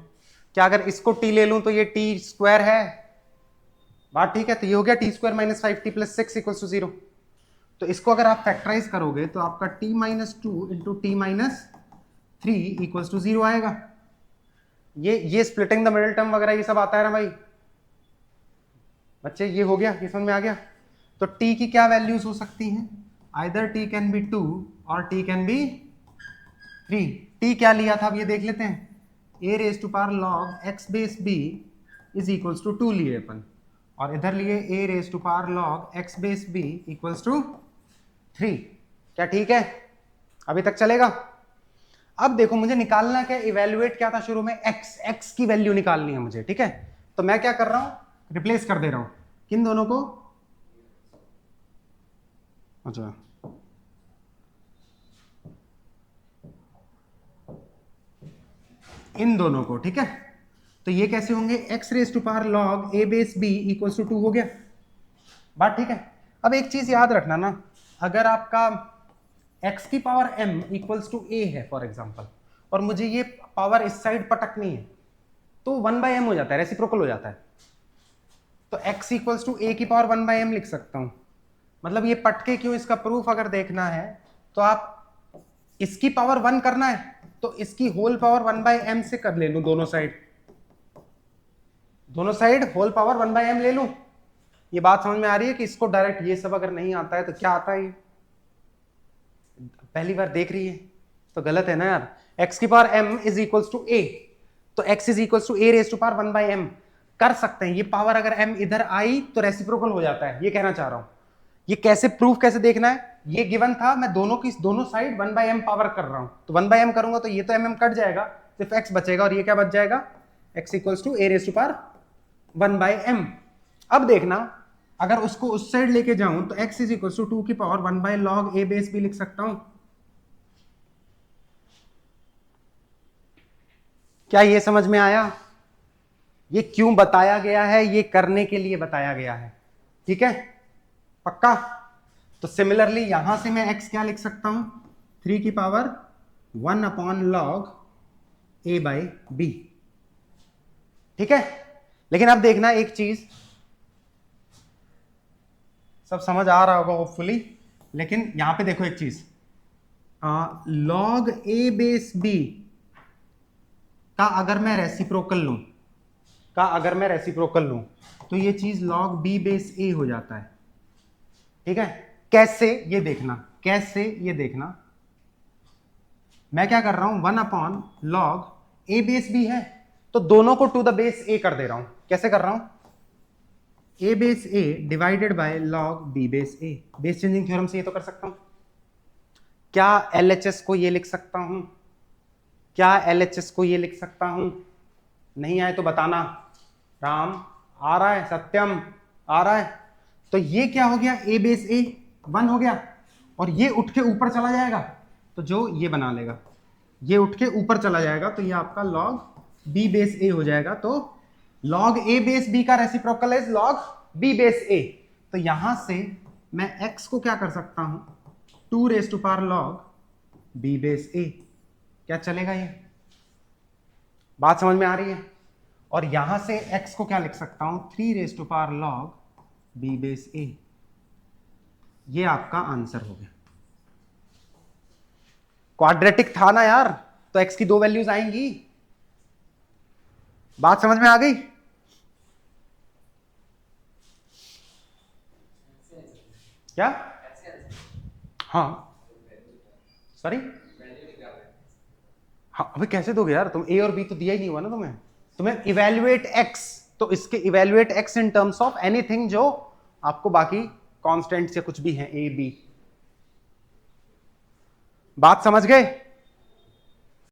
क्या अगर इसको t ले लूं तो ये t स्क्वायर है, बात ठीक है? तो ये हो गया t square minus 5t plus 6 equals to 0। तो इसको अगर आप फैक्टराइज करोगे तो आपका t minus 2 into t minus 3 equals to 0 आएगा। ये स्प्लिटिंग द मिडिल टर्म वगैरह ये सब आता है ना भाई बच्चे, ये हो गया, ये समझ में आ गया। तो t की क्या वैल्यूज हो सकती हैं? आइदर t कैन बी 2 और t कैन बी 3। t क्या लिया था अब ये देख लेते हैं, a raise to power log x base b is equals to 2 लिए अपन, और इधर लिए a raise to power log x base b equals to 3। क्या ठीक है? अभी तक चलेगा? अब देखो, मुझे निकालना क्या, इवेल्युएट क्या था शुरू में? x की वैल्यू निकालनी है मुझे, ठीक है। तो मैं क्या कर रहा हूं, रिप्लेस कर दे रहा हूं किन दोनों को? अच्छा, इन दोनों को, ठीक है। तो ये कैसे होंगे? x raise to power log a base b equals to 2 हो गया, बात ठीक है। अब एक चीज याद रखना ना, अगर आपका x की power m equals to a है फॉर एग्जांपल, और मुझे ये पावर इस साइड पटकनी है, तो 1/m हो जाता है, रेसिप्रोकल हो जाता है। तो x इक्वल्स टू a की पावर 1/m लिख सकता हूं। मतलब ये पटके क्यों, इसका प्रूफ अगर देखना है तो आप इसकी पावर 1 करना है तो इसकी होल पावर 1/m से कर ले लूं, दोनों साइड होल पावर 1/m ले लूं। ये बात समझ में आ रही है कि इसको डायरेक्ट ये सब अगर नहीं आता है तो क्या आता है? ये पहली बार देख रही है तो गलत है ना यार। x की power m is equals to a, तो x is equals to a raise to power 1/m कर सकते हैं। ये पावर अगर m इधर आई तो रेसिप्रोकल हो जाता है, ये कहना चाह रहा हूं। ये कैसे प्रूफ कैसे देखना है, ये गिवन था, मैं दोनों साइड 1/m पावर कर रहा हूं, तो 1/m करूंगा तो ये तो mm कट जाएगा, सिर्फ x बचेगा, और ये क्या बच जाएगा? x equals to a raise to power 1/m। अब देखना, अगर उसको उस साइड लेके जाऊं तो x इज इक्वल्स टू 2 की power 1/log a base b लिख सकता हूं। क्या ये समझ में आया? ये क्यों बताया गया है? ये करने के लिए बताया गया है, ठीक है, पक्का। तो सिमिलरली यहां से मैं x क्या लिख सकता हूं? 3 की पावर 1/log a/b, ठीक है। लेकिन अब देखना एक चीज, सब समझ आ रहा होगा होपफुली, लेकिन यहां पे देखो एक चीज, log a बेस b का अगर मैं रेसिप्रोकल लूं तो ये चीज log b बेस a हो जाता है, ठीक है। कैसे ये देखना, मैं क्या कर रहा हूं, 1/log a बेस b है तो दोनों को टू द बेस a कर दे रहा हूं। कैसे कर रहा हूं? a base a divided by log b base a। Base changing theorem से ये तो कर सकता हूं। क्या LHS को ये लिख सकता हूं? नहीं आए तो बताना। राम आ रहा है, सत्यम आ रहा है। तो ये क्या हो गया, a बेस a 1 हो गया, और ये उठ के ऊपर चला जाएगा तो जो ये बना लेगा, ये उठ के ऊपर चला जाएगा तो ये आपका log b बेस a हो जाएगा। तो log a बेस b का रेसिप्रोकल है log b बेस a। तो यहां से मैं x को क्या कर सकता हूं, 2 raise to power log b base a। क्या चलेगा? ये बात समझ में आ रही है? और यहां से x को क्या लिख सकता हूं, 3 raise to power log b base a। ये आपका आंसर हो गया। क्वाड्रेटिक था ना यार, तो x की 2 वैल्यूज आएंगी। बात समझ में आ गई? क्या? हाँ, सॉरी, हाँ अभी कैसे दोगे यार तुम? a और b तो दिया ही नहीं हुआ ना तुम्हें इवेल्युएट x, तो इसके evaluate x in terms of anything जो आपको बाकी कांस्टेंट्स या कुछ भी हैं, ए बी। बात समझ गए?